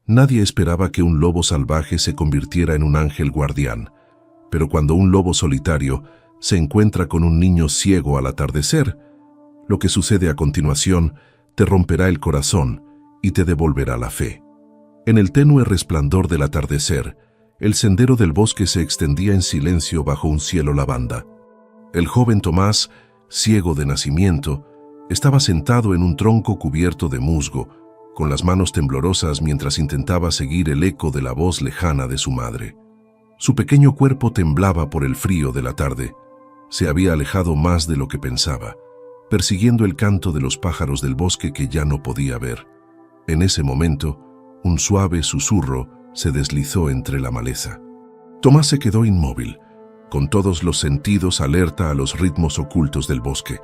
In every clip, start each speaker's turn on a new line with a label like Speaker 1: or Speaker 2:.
Speaker 1: Nadie esperaba que un lobo salvaje se convirtiera en un ángel guardián, pero cuando un lobo solitario se encuentra con un niño ciego al atardecer, lo que sucede a continuación te romperá el corazón y te devolverá la fe. En el tenue resplandor del atardecer, el sendero del bosque se extendía en silencio bajo un cielo lavanda. El joven Tomás, ciego de nacimiento, estaba sentado en un tronco cubierto de musgo, con las manos temblorosas mientras intentaba seguir el eco de la voz lejana de su madre. Su pequeño cuerpo temblaba por el frío de la tarde. Se había alejado más de lo que pensaba, persiguiendo el canto de los pájaros del bosque que ya no podía ver. En ese momento, un suave susurro se deslizó entre la maleza. Tomás se quedó inmóvil, con todos los sentidos alerta a los ritmos ocultos del bosque.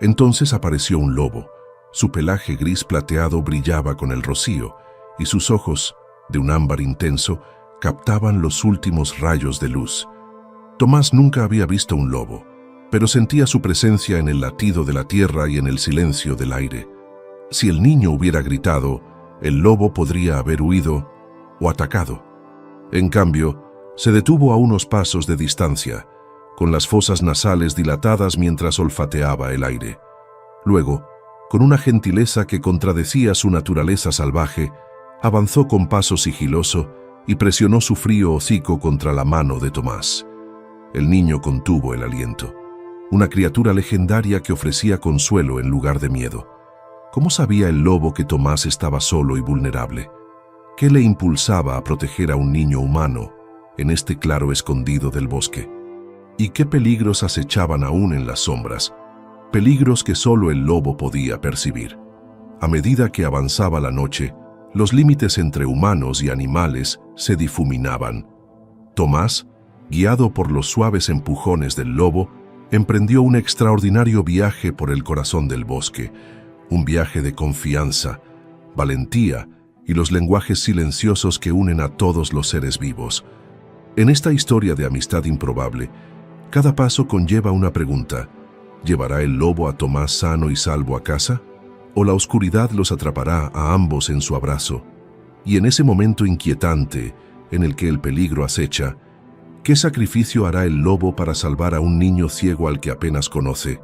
Speaker 1: Entonces apareció un lobo. Su pelaje gris plateado brillaba con el rocío, y sus ojos, de un ámbar intenso, captaban los últimos rayos de luz. Tomás nunca había visto un lobo, pero sentía su presencia en el latido de la tierra y en el silencio del aire. Si el niño hubiera gritado, el lobo podría haber huido o atacado. En cambio, se detuvo a unos pasos de distancia, con las fosas nasales dilatadas mientras olfateaba el aire. Luego, con una gentileza que contradecía su naturaleza salvaje, avanzó con paso sigiloso y presionó su frío hocico contra la mano de Tomás. El niño contuvo el aliento, una criatura legendaria que ofrecía consuelo en lugar de miedo. ¿Cómo sabía el lobo que Tomás estaba solo y vulnerable? ¿Qué le impulsaba a proteger a un niño humano en este claro escondido del bosque? ¿Y qué peligros acechaban aún en las sombras? Peligros que solo el lobo podía percibir. A medida que avanzaba la noche, los límites entre humanos y animales se difuminaban. Tomás, guiado por los suaves empujones del lobo, emprendió un extraordinario viaje por el corazón del bosque, un viaje de confianza, valentía y los lenguajes silenciosos que unen a todos los seres vivos. En esta historia de amistad improbable, cada paso conlleva una pregunta. ¿Llevará el lobo a Tomás sano y salvo a casa? ¿O la oscuridad los atrapará a ambos en su abrazo? Y en ese momento inquietante, en el que el peligro acecha, ¿qué sacrificio hará el lobo para salvar a un niño ciego al que apenas conoce?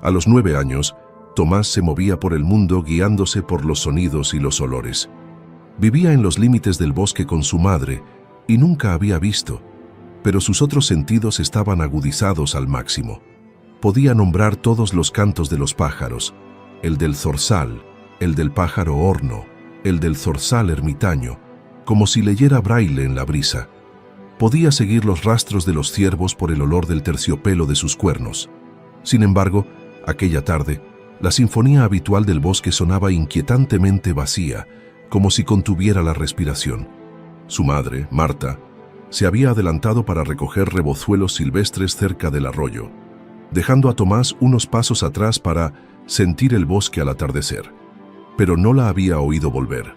Speaker 1: A los 9 años, Tomás se movía por el mundo guiándose por los sonidos y los olores. Vivía en los límites del bosque con su madre y nunca había visto, pero sus otros sentidos estaban agudizados al máximo. Podía nombrar todos los cantos de los pájaros, el del zorzal, el del pájaro horno, el del zorzal ermitaño, como si leyera braille en la brisa. Podía seguir los rastros de los ciervos por el olor del terciopelo de sus cuernos. Sin embargo, aquella tarde, la sinfonía habitual del bosque sonaba inquietantemente vacía, como si contuviera la respiración. Su madre, Marta, se había adelantado para recoger rebozuelos silvestres cerca del arroyo, dejando a Tomás unos pasos atrás para sentir el bosque al atardecer. Pero no la había oído volver.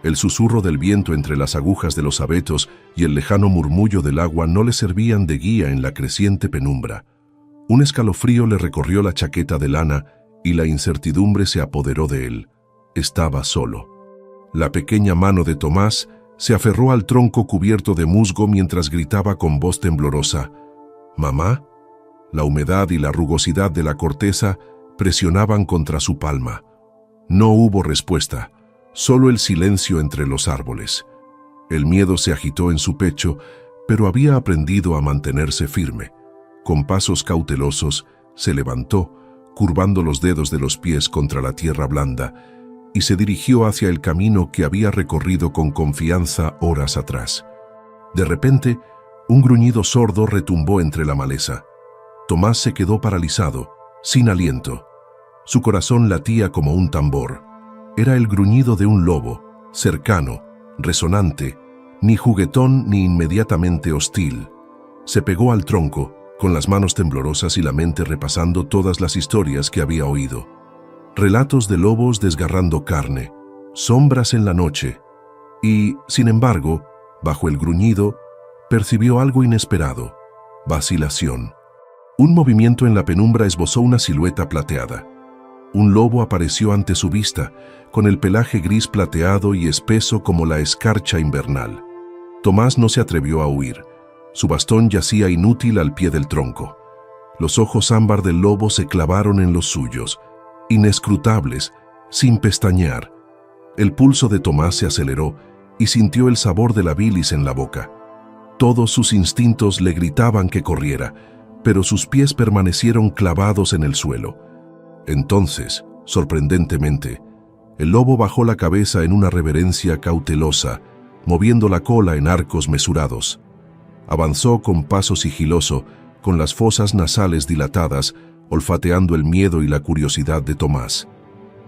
Speaker 1: El susurro del viento entre las agujas de los abetos y el lejano murmullo del agua no le servían de guía en la creciente penumbra. Un escalofrío le recorrió la chaqueta de lana y la incertidumbre se apoderó de él. Estaba solo. La pequeña mano de Tomás se aferró al tronco cubierto de musgo mientras gritaba con voz temblorosa: «¿Mamá?». La humedad y la rugosidad de la corteza presionaban contra su palma. No hubo respuesta, solo el silencio entre los árboles. El miedo se agitó en su pecho, pero había aprendido a mantenerse firme. Con pasos cautelosos, se levantó, curvando los dedos de los pies contra la tierra blanda, y se dirigió hacia el camino que había recorrido con confianza horas atrás. De repente, un gruñido sordo retumbó entre la maleza. Tomás se quedó paralizado, sin aliento. Su corazón latía como un tambor. Era el gruñido de un lobo, cercano, resonante, ni juguetón ni inmediatamente hostil. Se pegó al tronco, con las manos temblorosas y la mente repasando todas las historias que había oído. Relatos de lobos desgarrando carne, sombras en la noche. Y, sin embargo, bajo el gruñido, percibió algo inesperado: vacilación. Un movimiento en la penumbra esbozó una silueta plateada. Un lobo apareció ante su vista, con el pelaje gris plateado y espeso como la escarcha invernal. Tomás no se atrevió a huir. Su bastón yacía inútil al pie del tronco. Los ojos ámbar del lobo se clavaron en los suyos, inescrutables, sin pestañear. El pulso de Tomás se aceleró y sintió el sabor de la bilis en la boca. Todos sus instintos le gritaban que corriera, pero sus pies permanecieron clavados en el suelo. Entonces, sorprendentemente, el lobo bajó la cabeza en una reverencia cautelosa, moviendo la cola en arcos mesurados. Avanzó con paso sigiloso, con las fosas nasales dilatadas, olfateando el miedo y la curiosidad de Tomás.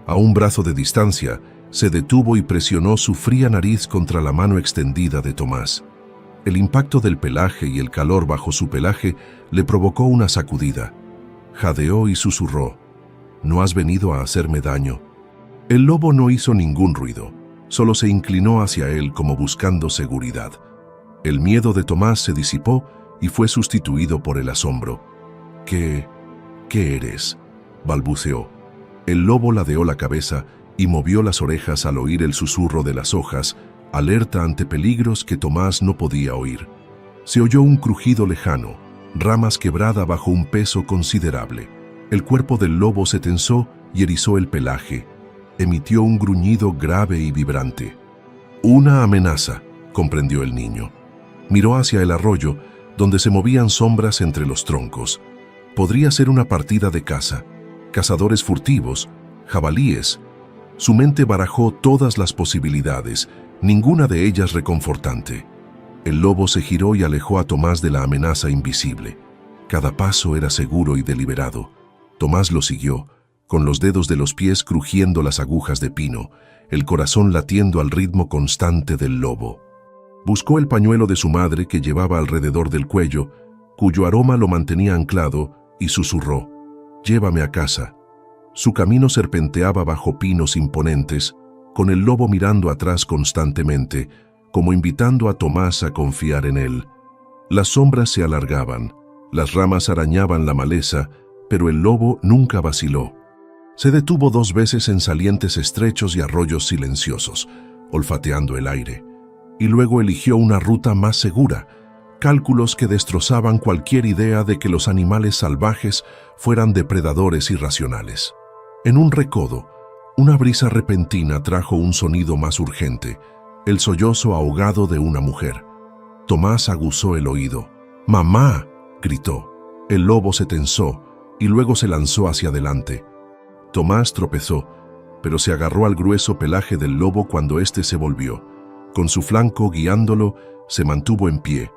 Speaker 1: A un brazo de distancia, se detuvo y presionó su fría nariz contra la mano extendida de Tomás. El impacto del pelaje y el calor bajo su pelaje le provocó una sacudida. Jadeó y susurró: «¿No has venido a hacerme daño?» El lobo no hizo ningún ruido, solo se inclinó hacia él como buscando seguridad. El miedo de Tomás se disipó y fue sustituido por el asombro. ¿Qué eres?», balbuceó. El lobo ladeó la cabeza y movió las orejas al oír el susurro de las hojas, alerta ante peligros que Tomás no podía oír. Se oyó un crujido lejano, ramas quebrada bajo un peso considerable. El cuerpo del lobo se tensó y erizó el pelaje. Emitió un gruñido grave y vibrante. «Una amenaza», comprendió el niño. Miró hacia el arroyo, donde se movían sombras entre los troncos. Podría ser una partida de caza, cazadores furtivos, jabalíes. Su mente barajó todas las posibilidades, ninguna de ellas reconfortante. El lobo se giró y alejó a Tomás de la amenaza invisible. Cada paso era seguro y deliberado. Tomás lo siguió, con los dedos de los pies crujiendo las agujas de pino, el corazón latiendo al ritmo constante del lobo. Buscó el pañuelo de su madre que llevaba alrededor del cuello, cuyo aroma lo mantenía anclado, y susurró: «Llévame a casa». Su camino serpenteaba bajo pinos imponentes, con el lobo mirando atrás constantemente, como invitando a Tomás a confiar en él. Las sombras se alargaban, las ramas arañaban la maleza, pero el lobo nunca vaciló. Se detuvo 2 veces en salientes estrechos y arroyos silenciosos, olfateando el aire, y luego eligió una ruta más segura, cálculos que destrozaban cualquier idea de que los animales salvajes fueran depredadores irracionales. En un recodo, una brisa repentina trajo un sonido más urgente, el sollozo ahogado de una mujer. Tomás aguzó el oído. «¡Mamá!», gritó. El lobo se tensó y luego se lanzó hacia adelante. Tomás tropezó, pero se agarró al grueso pelaje del lobo cuando éste se volvió. Con su flanco guiándolo, se mantuvo en pie.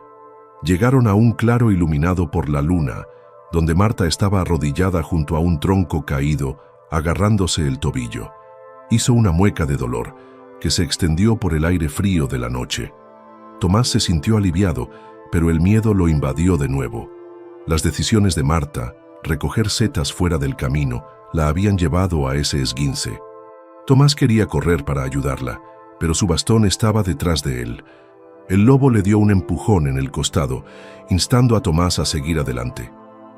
Speaker 1: Llegaron a un claro iluminado por la luna, donde Marta estaba arrodillada junto a un tronco caído, agarrándose el tobillo. Hizo una mueca de dolor, que se extendió por el aire frío de la noche. Tomás se sintió aliviado, pero el miedo lo invadió de nuevo. Las decisiones de Marta, recoger setas fuera del camino, la habían llevado a ese esguince. Tomás quería correr para ayudarla, pero su bastón estaba detrás de él. El lobo le dio un empujón en el costado, instando a Tomás a seguir adelante.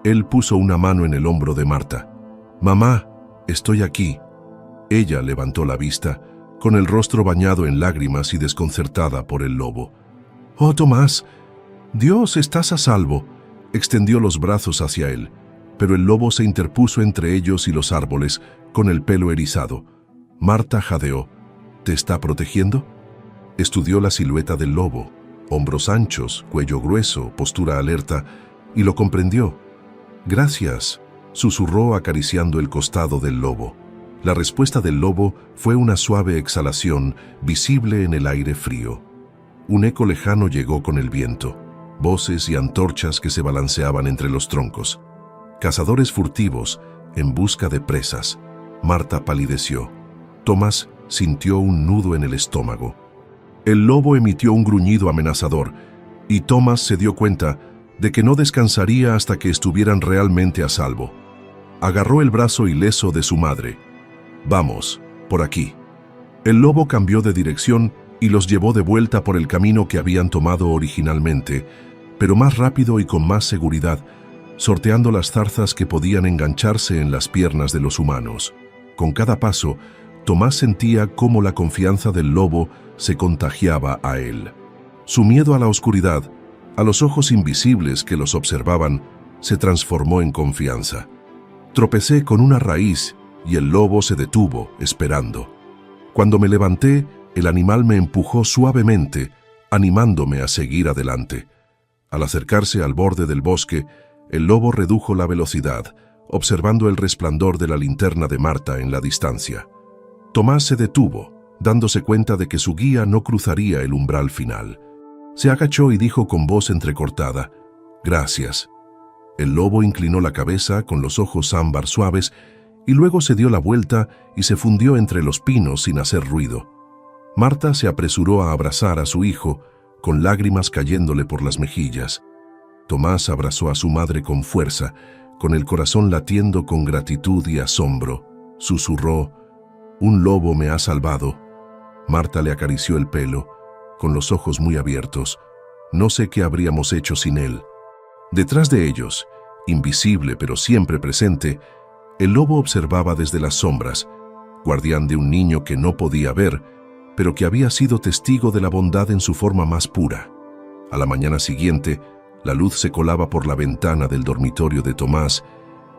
Speaker 1: Él puso una mano en el hombro de Marta. «Mamá, estoy aquí». Ella levantó la vista, con el rostro bañado en lágrimas y desconcertada por el lobo. «Oh, Tomás, Dios, estás a salvo». Extendió los brazos hacia él, pero el lobo se interpuso entre ellos y los árboles, con el pelo erizado. Marta jadeó. «¿Te está protegiendo?». Estudió la silueta del lobo, hombros anchos, cuello grueso, postura alerta, y lo comprendió. «Gracias», susurró acariciando el costado del lobo. La respuesta del lobo fue una suave exhalación, visible en el aire frío. Un eco lejano llegó con el viento, voces y antorchas que se balanceaban entre los troncos. Cazadores furtivos, en busca de presas. Marta palideció. Tomás sintió un nudo en el estómago. El lobo emitió un gruñido amenazador, y Tomás se dio cuenta de que no descansaría hasta que estuvieran realmente a salvo. Agarró el brazo ileso de su madre. «Vamos, por aquí». El lobo cambió de dirección y los llevó de vuelta por el camino que habían tomado originalmente, pero más rápido y con más seguridad, sorteando las zarzas que podían engancharse en las piernas de los humanos. Con cada paso, Tomás sentía cómo la confianza del lobo se contagiaba a él. Su miedo a la oscuridad, a los ojos invisibles que los observaban, se transformó en confianza. Tropecé con una raíz y el lobo se detuvo, esperando. Cuando me levanté, el animal me empujó suavemente, animándome a seguir adelante. Al acercarse al borde del bosque, el lobo redujo la velocidad, observando el resplandor de la linterna de Marta en la distancia. Tomás se detuvo, dándose cuenta de que su guía no cruzaría el umbral final. Se agachó y dijo con voz entrecortada: «Gracias». El lobo inclinó la cabeza con los ojos ámbar suaves y luego se dio la vuelta y se fundió entre los pinos sin hacer ruido. Marta se apresuró a abrazar a su hijo, con lágrimas cayéndole por las mejillas. Tomás abrazó a su madre con fuerza, con el corazón latiendo con gratitud y asombro. Susurró: «Un lobo me ha salvado». Marta le acarició el pelo, con los ojos muy abiertos. No sé qué habríamos hecho sin él. Detrás de ellos, invisible pero siempre presente, el lobo observaba desde las sombras, guardián de un niño que no podía ver, pero que había sido testigo de la bondad en su forma más pura. A la mañana siguiente, la luz se colaba por la ventana del dormitorio de Tomás,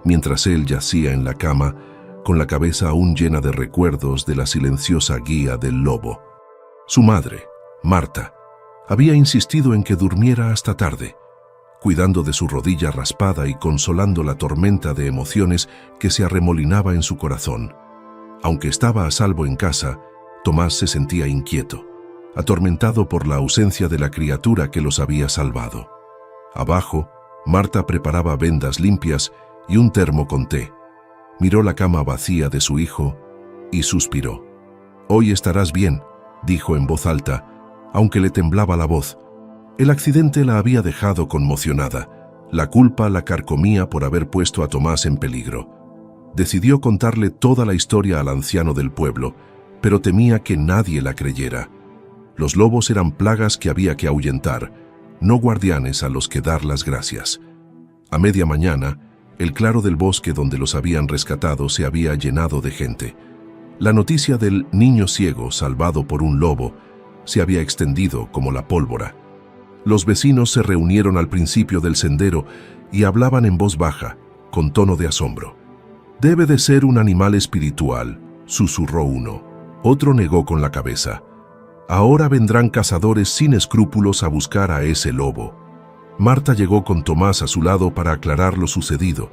Speaker 1: mientras él yacía en la cama, con la cabeza aún llena de recuerdos de la silenciosa guía del lobo. Su madre, Marta, había insistido en que durmiera hasta tarde, cuidando de su rodilla raspada y consolando la tormenta de emociones que se arremolinaba en su corazón. Aunque estaba a salvo en casa, Tomás se sentía inquieto, atormentado por la ausencia de la criatura que los había salvado. Abajo, Marta preparaba vendas limpias y un termo con té. Miró la cama vacía de su hijo y suspiró. «Hoy estarás bien», dijo en voz alta, aunque le temblaba la voz. El accidente la había dejado conmocionada. La culpa la carcomía por haber puesto a Tomás en peligro. Decidió contarle toda la historia al anciano del pueblo, pero temía que nadie la creyera. Los lobos eran plagas que había que ahuyentar, no guardianes a los que dar las gracias. A media mañana, el claro del bosque donde los habían rescatado se había llenado de gente. La noticia del niño ciego salvado por un lobo se había extendido como la pólvora. Los vecinos se reunieron al principio del sendero y hablaban en voz baja, con tono de asombro. «Debe de ser un animal espiritual», susurró uno. Otro negó con la cabeza. «Ahora vendrán cazadores sin escrúpulos a buscar a ese lobo». Marta llegó con Tomás a su lado para aclarar lo sucedido.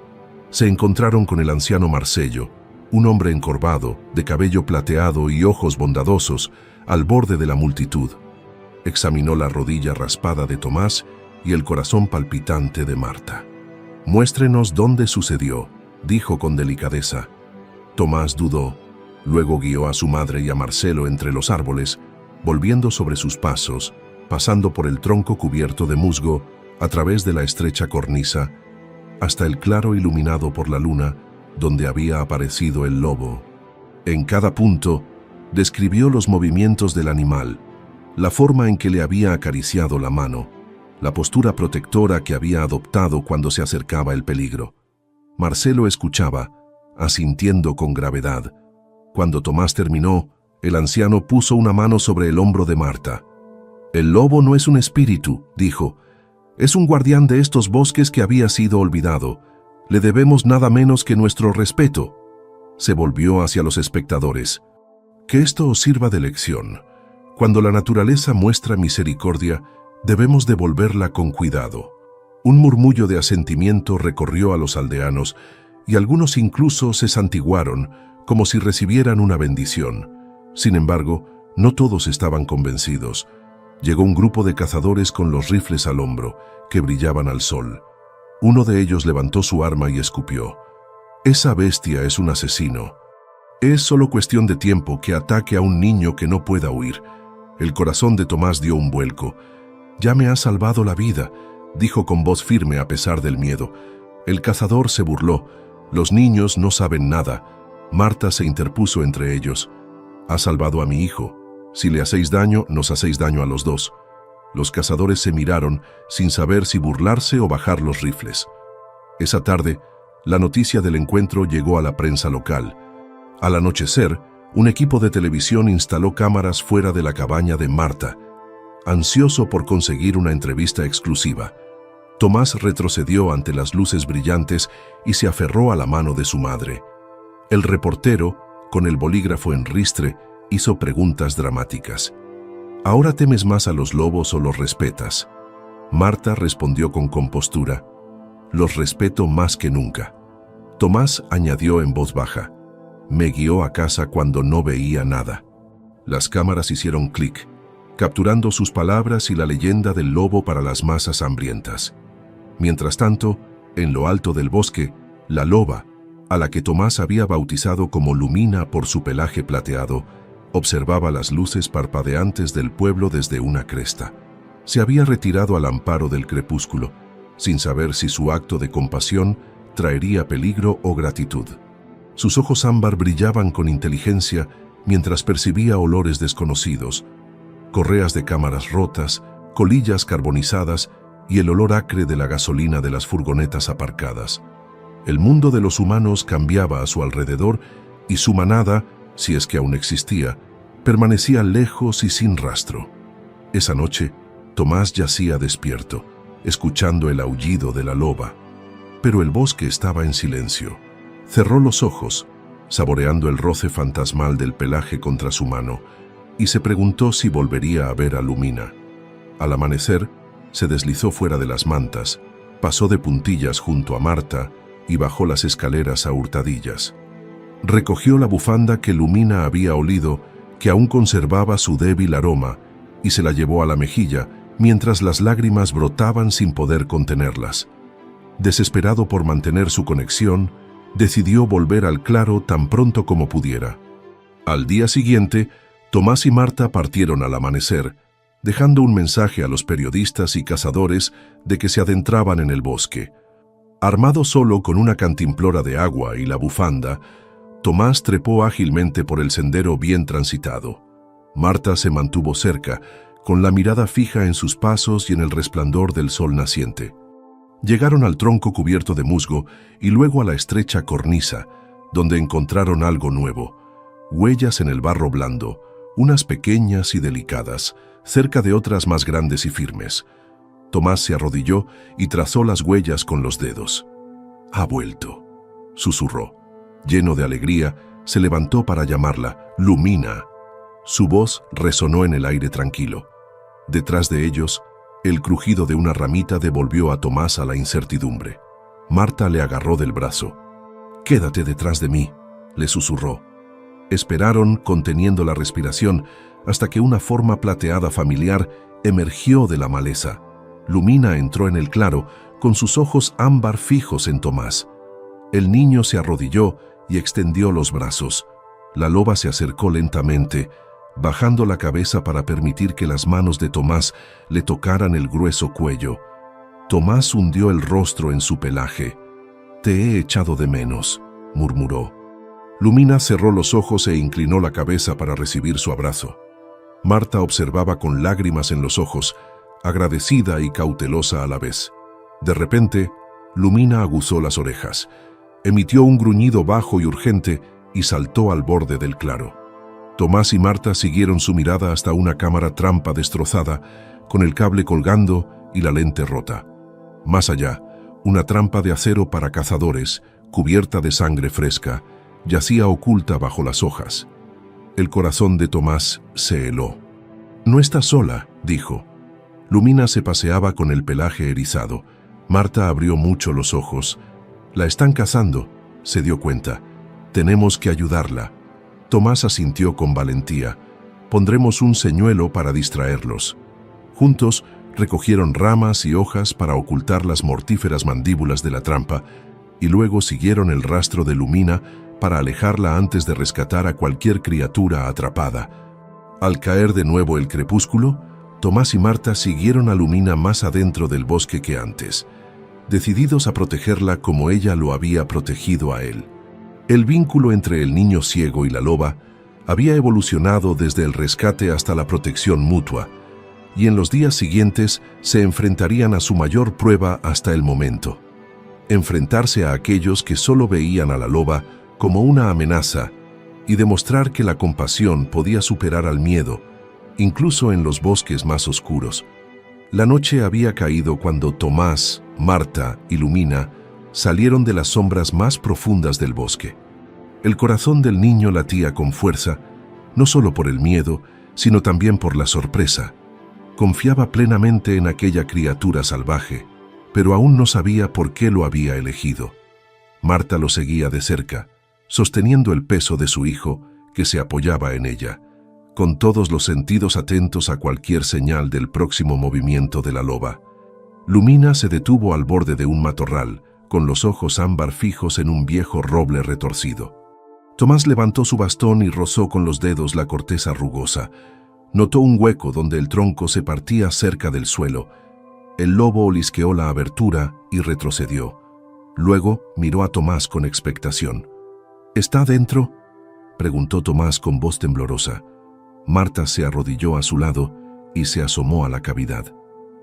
Speaker 1: Se encontraron con el anciano Marcello, un hombre encorvado, de cabello plateado y ojos bondadosos, al borde de la multitud. Examinó la rodilla raspada de Tomás y el corazón palpitante de Marta. «Muéstrenos dónde sucedió», dijo con delicadeza. Tomás dudó, luego guió a su madre y a Marcelo entre los árboles, volviendo sobre sus pasos, pasando por el tronco cubierto de musgo, a través de la estrecha cornisa, hasta el claro iluminado por la luna, donde había aparecido el lobo. En cada punto, describió los movimientos del animal, la forma en que le había acariciado la mano, la postura protectora que había adoptado cuando se acercaba el peligro. Marcelo escuchaba, asintiendo con gravedad. Cuando Tomás terminó, el anciano puso una mano sobre el hombro de Marta. «El lobo no es un espíritu», dijo. «Es un guardián de estos bosques que había sido olvidado. Le debemos nada menos que nuestro respeto». Se volvió hacia los espectadores. «Que esto os sirva de lección. Cuando la naturaleza muestra misericordia, debemos devolverla con cuidado». Un murmullo de asentimiento recorrió a los aldeanos y algunos incluso se santiguaron, como si recibieran una bendición. Sin embargo, no todos estaban convencidos. Llegó un grupo de cazadores con los rifles al hombro, que brillaban al sol. Uno de ellos levantó su arma y escupió. «Esa bestia es un asesino. Es solo cuestión de tiempo que ataque a un niño que no pueda huir». El corazón de Tomás dio un vuelco. «Ya me ha salvado la vida», dijo con voz firme a pesar del miedo. El cazador se burló. «Los niños no saben nada». Marta se interpuso entre ellos. «Ha salvado a mi hijo. Si le hacéis daño, nos hacéis daño a los dos». Los cazadores se miraron sin saber si burlarse o bajar los rifles. Esa tarde, la noticia del encuentro llegó a la prensa local. Al anochecer, un equipo de televisión instaló cámaras fuera de la cabaña de Marta, ansioso por conseguir una entrevista exclusiva. Tomás retrocedió ante las luces brillantes y se aferró a la mano de su madre. El reportero, con el bolígrafo en ristre, hizo preguntas dramáticas. ¿Ahora temes más a los lobos o los respetas? Marta respondió con compostura. Los respeto más que nunca. Tomás añadió en voz baja. Me guió a casa cuando no veía nada. Las cámaras hicieron clic, capturando sus palabras y la leyenda del lobo para las masas hambrientas. Mientras tanto, en lo alto del bosque, la loba, a la que Tomás había bautizado como Lumina por su pelaje plateado, observaba las luces parpadeantes del pueblo desde una cresta. Se había retirado al amparo del crepúsculo, sin saber si su acto de compasión traería peligro o gratitud. Sus ojos ámbar brillaban con inteligencia mientras percibía olores desconocidos, correas de cámaras rotas, colillas carbonizadas y el olor acre de la gasolina de las furgonetas aparcadas. El mundo de los humanos cambiaba a su alrededor y su manada, si es que aún existía, permanecía lejos y sin rastro. Esa noche, Tomás yacía despierto, escuchando el aullido de la loba, pero el bosque estaba en silencio. Cerró los ojos, saboreando el roce fantasmal del pelaje contra su mano, y se preguntó si volvería a ver a Lumina. Al amanecer, se deslizó fuera de las mantas, pasó de puntillas junto a Marta y bajó las escaleras a hurtadillas. Recogió la bufanda que Lumina había olido, que aún conservaba su débil aroma, y se la llevó a la mejilla, mientras las lágrimas brotaban sin poder contenerlas. Desesperado por mantener su conexión, decidió volver al claro tan pronto como pudiera. Al día siguiente, Tomás y Marta partieron al amanecer, dejando un mensaje a los periodistas y cazadores de que se adentraban en el bosque. Armado solo con una cantimplora de agua y la bufanda, Tomás trepó ágilmente por el sendero bien transitado. Marta se mantuvo cerca, con la mirada fija en sus pasos y en el resplandor del sol naciente. Llegaron al tronco cubierto de musgo y luego a la estrecha cornisa, donde encontraron algo nuevo. Huellas en el barro blando, unas pequeñas y delicadas, cerca de otras más grandes y firmes. Tomás se arrodilló y trazó las huellas con los dedos. «Ha vuelto», susurró. Lleno de alegría, se levantó para llamarla «Lumina». Su voz resonó en el aire tranquilo. Detrás de ellos, el crujido de una ramita devolvió a Tomás a la incertidumbre. Marta le agarró del brazo. «Quédate detrás de mí», le susurró. Esperaron, conteniendo la respiración, hasta que una forma plateada familiar emergió de la maleza. Lumina entró en el claro, con sus ojos ámbar fijos en Tomás. El niño se arrodilló y extendió los brazos. La loba se acercó lentamente, bajando la cabeza para permitir que las manos de Tomás le tocaran el grueso cuello. Tomás hundió el rostro en su pelaje. «Te he echado de menos», murmuró. Lumina cerró los ojos e inclinó la cabeza para recibir su abrazo. Marta observaba con lágrimas en los ojos, agradecida y cautelosa a la vez. De repente, Lumina aguzó las orejas, emitió un gruñido bajo y urgente y saltó al borde del claro. Tomás y Marta siguieron su mirada hasta una cámara trampa destrozada, con el cable colgando y la lente rota. Más allá, una trampa de acero para cazadores, cubierta de sangre fresca, yacía oculta bajo las hojas. El corazón de Tomás se heló. «No estás sola», dijo. Lumina se paseaba con el pelaje erizado. Marta abrió mucho los ojos. «La están cazando», se dio cuenta. «Tenemos que ayudarla». Tomás asintió con valentía. «Pondremos un señuelo para distraerlos». Juntos recogieron ramas y hojas para ocultar las mortíferas mandíbulas de la trampa y luego siguieron el rastro de Lumina para alejarla antes de rescatar a cualquier criatura atrapada. Al caer de nuevo el crepúsculo, Tomás y Marta siguieron a Lumina más adentro del bosque que antes, decididos a protegerla como ella lo había protegido a él. El vínculo entre el niño ciego y la loba había evolucionado desde el rescate hasta la protección mutua, y en los días siguientes se enfrentarían a su mayor prueba hasta el momento: enfrentarse a aquellos que solo veían a la loba como una amenaza y demostrar que la compasión podía superar al miedo, incluso en los bosques más oscuros. La noche había caído cuando Tomás, Marta y Lumina salieron de las sombras más profundas del bosque. El corazón del niño latía con fuerza, no solo por el miedo, sino también por la sorpresa. Confiaba plenamente en aquella criatura salvaje, pero aún no sabía por qué lo había elegido. Marta lo seguía de cerca, sosteniendo el peso de su hijo, que se apoyaba en ella, con todos los sentidos atentos a cualquier señal del próximo movimiento de la loba. Lumina se detuvo al borde de un matorral, con los ojos ámbar fijos en un viejo roble retorcido. Tomás levantó su bastón y rozó con los dedos la corteza rugosa. Notó un hueco donde el tronco se partía cerca del suelo. El lobo olisqueó la abertura y retrocedió. Luego miró a Tomás con expectación. ¿Está dentro?, preguntó Tomás con voz temblorosa. Marta se arrodilló a su lado y se asomó a la cavidad.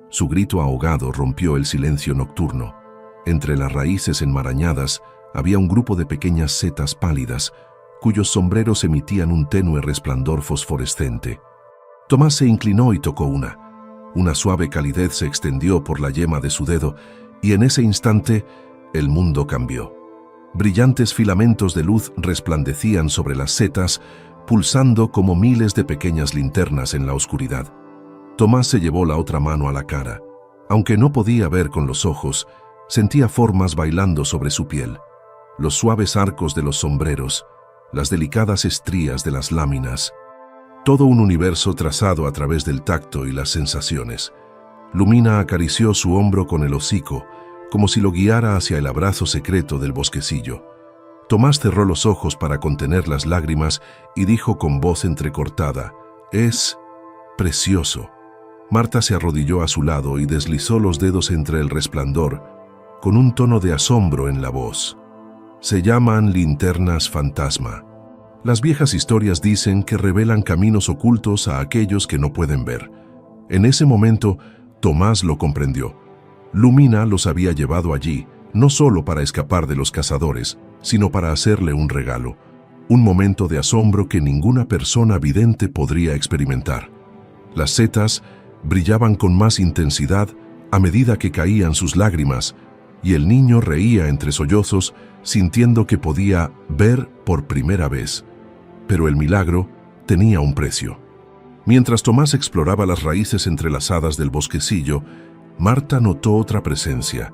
Speaker 1: Su grito ahogado rompió el silencio nocturno. Entre las raíces enmarañadas había un grupo de pequeñas setas pálidas, cuyos sombreros emitían un tenue resplandor fosforescente. Tomás se inclinó y tocó una. Una suave calidez se extendió por la yema de su dedo, y en ese instante el mundo cambió. Brillantes filamentos de luz resplandecían sobre las setas, pulsando como miles de pequeñas linternas en la oscuridad. Tomás se llevó la otra mano a la cara. Aunque no podía ver con los ojos, sentía formas bailando sobre su piel. Los suaves arcos de los sombreros, las delicadas estrías de las láminas. Todo un universo trazado a través del tacto y las sensaciones. Lumina acarició su hombro con el hocico, como si lo guiara hacia el abrazo secreto del bosquecillo. Tomás cerró los ojos para contener las lágrimas y dijo con voz entrecortada: «Es precioso». Marta se arrodilló a su lado y deslizó los dedos entre el resplandor, con un tono de asombro en la voz. Se llaman linternas fantasma. Las viejas historias dicen que revelan caminos ocultos a aquellos que no pueden ver. En ese momento, Tomás lo comprendió. Lumina los había llevado allí, no solo para escapar de los cazadores, sino para hacerle un regalo, un momento de asombro que ninguna persona vidente podría experimentar. Las setas brillaban con más intensidad a medida que caían sus lágrimas, y el niño reía entre sollozos, sintiendo que podía ver por primera vez. Pero el milagro tenía un precio. Mientras Tomás exploraba las raíces entrelazadas del bosquecillo, Marta notó otra presencia,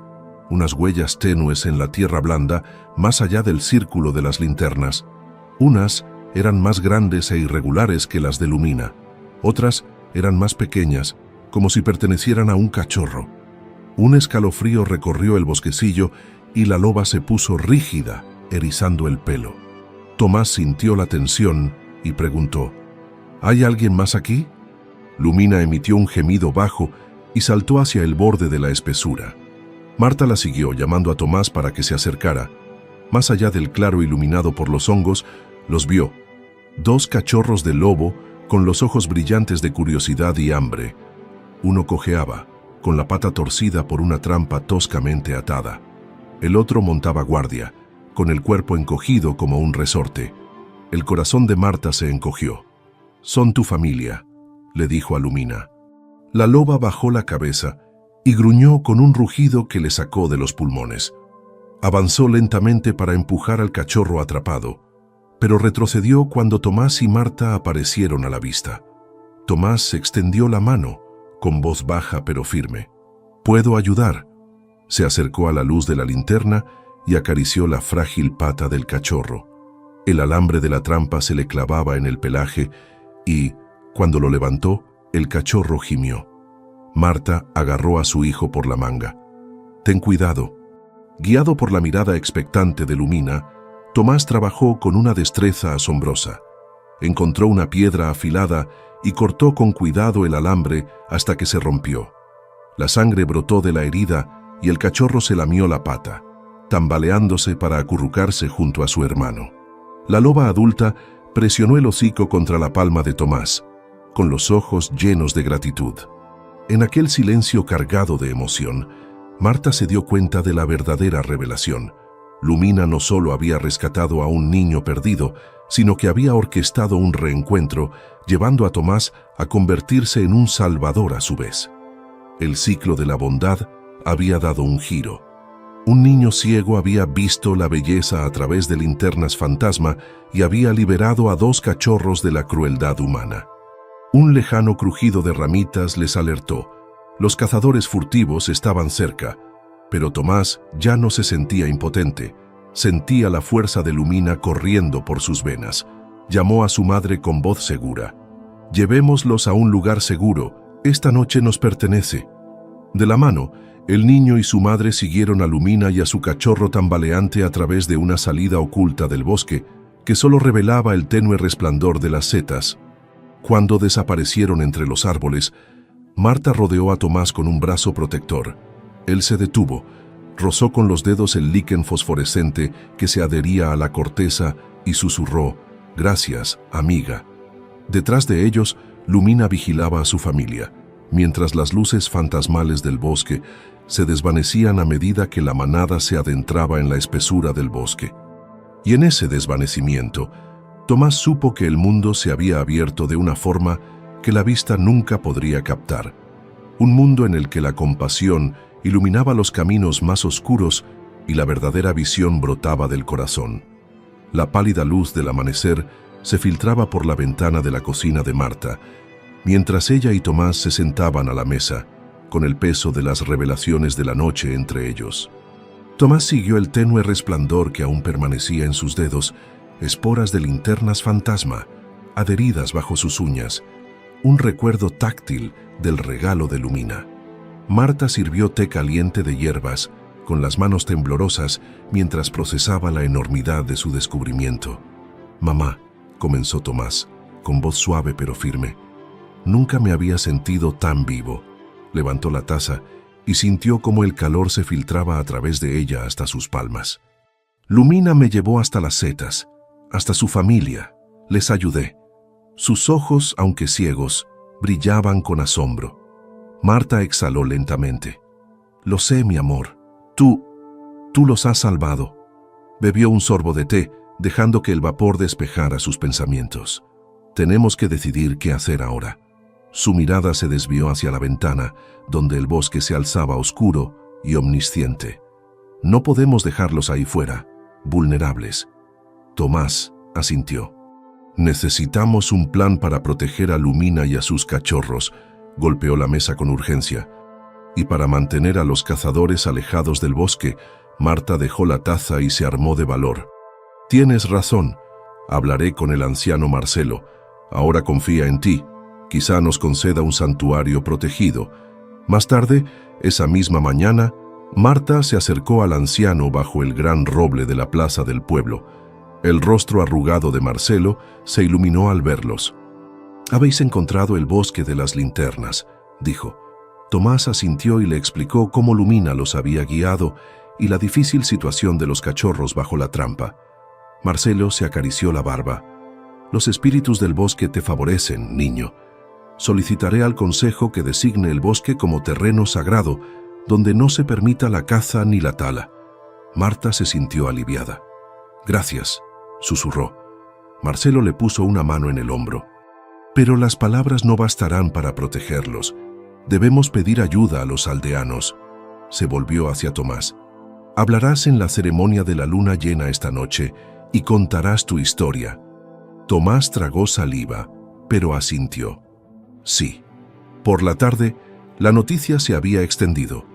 Speaker 1: unas huellas tenues en la tierra blanda más allá del círculo de las linternas. Unas eran más grandes e irregulares que las de Lumina, otras eran más pequeñas, como si pertenecieran a un cachorro. Un escalofrío recorrió el bosquecillo y la loba se puso rígida, erizando el pelo. Tomás sintió la tensión y preguntó: ¿Hay alguien más aquí? Lumina emitió un gemido bajo y saltó hacia el borde de la espesura. Marta la siguió, llamando a Tomás para que se acercara. Más allá del claro iluminado por los hongos, los vio. 2 cachorros de lobo con los ojos brillantes de curiosidad y hambre. Uno cojeaba, con la pata torcida por una trampa toscamente atada. El otro montaba guardia, con el cuerpo encogido como un resorte. El corazón de Marta se encogió. «Son tu familia», le dijo a Lumina. La loba bajó la cabeza y gruñó con un rugido que le sacó de los pulmones. Avanzó lentamente para empujar al cachorro atrapado, pero retrocedió cuando Tomás y Marta aparecieron a la vista. Tomás extendió la mano, con voz baja pero firme. «¿Puedo ayudar?». Se acercó a la luz de la linterna y acarició la frágil pata del cachorro. El alambre de la trampa se le clavaba en el pelaje y, cuando lo levantó, el cachorro gimió. Marta agarró a su hijo por la manga. «Ten cuidado». Guiado por la mirada expectante de Lumina, Tomás trabajó con una destreza asombrosa. Encontró una piedra afilada y cortó con cuidado el alambre hasta que se rompió. La sangre brotó de la herida y el cachorro se lamió la pata, tambaleándose para acurrucarse junto a su hermano. La loba adulta presionó el hocico contra la palma de Tomás, con los ojos llenos de gratitud. En aquel silencio cargado de emoción, Marta se dio cuenta de la verdadera revelación. Lumina no solo había rescatado a un niño perdido, sino que había orquestado un reencuentro, llevando a Tomás a convertirse en un salvador a su vez. El ciclo de la bondad había dado un giro. Un niño ciego había visto la belleza a través de linternas fantasma y había liberado a 2 cachorros de la crueldad humana. Un lejano crujido de ramitas les alertó. Los cazadores furtivos estaban cerca, pero Tomás ya no se sentía impotente. Sentía la fuerza de Lumina corriendo por sus venas. Llamó a su madre con voz segura. «Llevémoslos a un lugar seguro. Esta noche nos pertenece». De la mano, el niño y su madre siguieron a Lumina y a su cachorro tambaleante a través de una salida oculta del bosque que solo revelaba el tenue resplandor de las setas. Cuando desaparecieron entre los árboles, Marta rodeó a Tomás con un brazo protector. Él se detuvo, rozó con los dedos el líquen fosforescente que se adhería a la corteza y susurró: «Gracias, amiga». Detrás de ellos, Lumina vigilaba a su familia, mientras las luces fantasmales del bosque se desvanecían a medida que la manada se adentraba en la espesura del bosque. Y en ese desvanecimiento, Tomás supo que el mundo se había abierto de una forma que la vista nunca podría captar. Un mundo en el que la compasión iluminaba los caminos más oscuros y la verdadera visión brotaba del corazón. La pálida luz del amanecer se filtraba por la ventana de la cocina de Marta, mientras ella y Tomás se sentaban a la mesa, con el peso de las revelaciones de la noche entre ellos. Tomás siguió el tenue resplandor que aún permanecía en sus dedos, esporas de linternas fantasma, adheridas bajo sus uñas, un recuerdo táctil del regalo de Lumina. Marta sirvió té caliente de hierbas, con las manos temblorosas, mientras procesaba la enormidad de su descubrimiento. «Mamá», comenzó Tomás, con voz suave pero firme, «nunca me había sentido tan vivo». Levantó la taza y sintió cómo el calor se filtraba a través de ella hasta sus palmas. «Lumina me llevó hasta las setas, hasta su familia. Les ayudé». Sus ojos, aunque ciegos, brillaban con asombro. Marta exhaló lentamente. «Lo sé, mi amor. Tú los has salvado». Bebió un sorbo de té, dejando que el vapor despejara sus pensamientos. «Tenemos que decidir qué hacer ahora». Su mirada se desvió hacia la ventana, donde el bosque se alzaba oscuro y omnisciente. «No podemos dejarlos ahí fuera, vulnerables». Tomás asintió. «Necesitamos un plan para proteger a Lumina y a sus cachorros», golpeó la mesa con urgencia. «Y para mantener a los cazadores alejados del bosque». Marta dejó la taza y se armó de valor. «Tienes razón. Hablaré con el anciano Marcelo. Ahora confía en ti. Quizá nos conceda un santuario protegido». Más tarde, esa misma mañana, Marta se acercó al anciano bajo el gran roble de la plaza del pueblo. El rostro arrugado de Marcelo se iluminó al verlos. «Habéis encontrado el bosque de las linternas», dijo. Tomás asintió y le explicó cómo Lumina los había guiado y la difícil situación de los cachorros bajo la trampa. Marcelo se acarició la barba. «Los espíritus del bosque te favorecen, niño. Solicitaré al consejo que designe el bosque como terreno sagrado, donde no se permita la caza ni la tala». Marta se sintió aliviada. «Gracias», susurró. Marcelo le puso una mano en el hombro. «Pero las palabras no bastarán para protegerlos. Debemos pedir ayuda a los aldeanos». Se volvió hacia Tomás. «Hablarás en la ceremonia de la luna llena esta noche y contarás tu historia». Tomás tragó saliva, pero asintió. Sí. Por la tarde, la noticia se había extendido.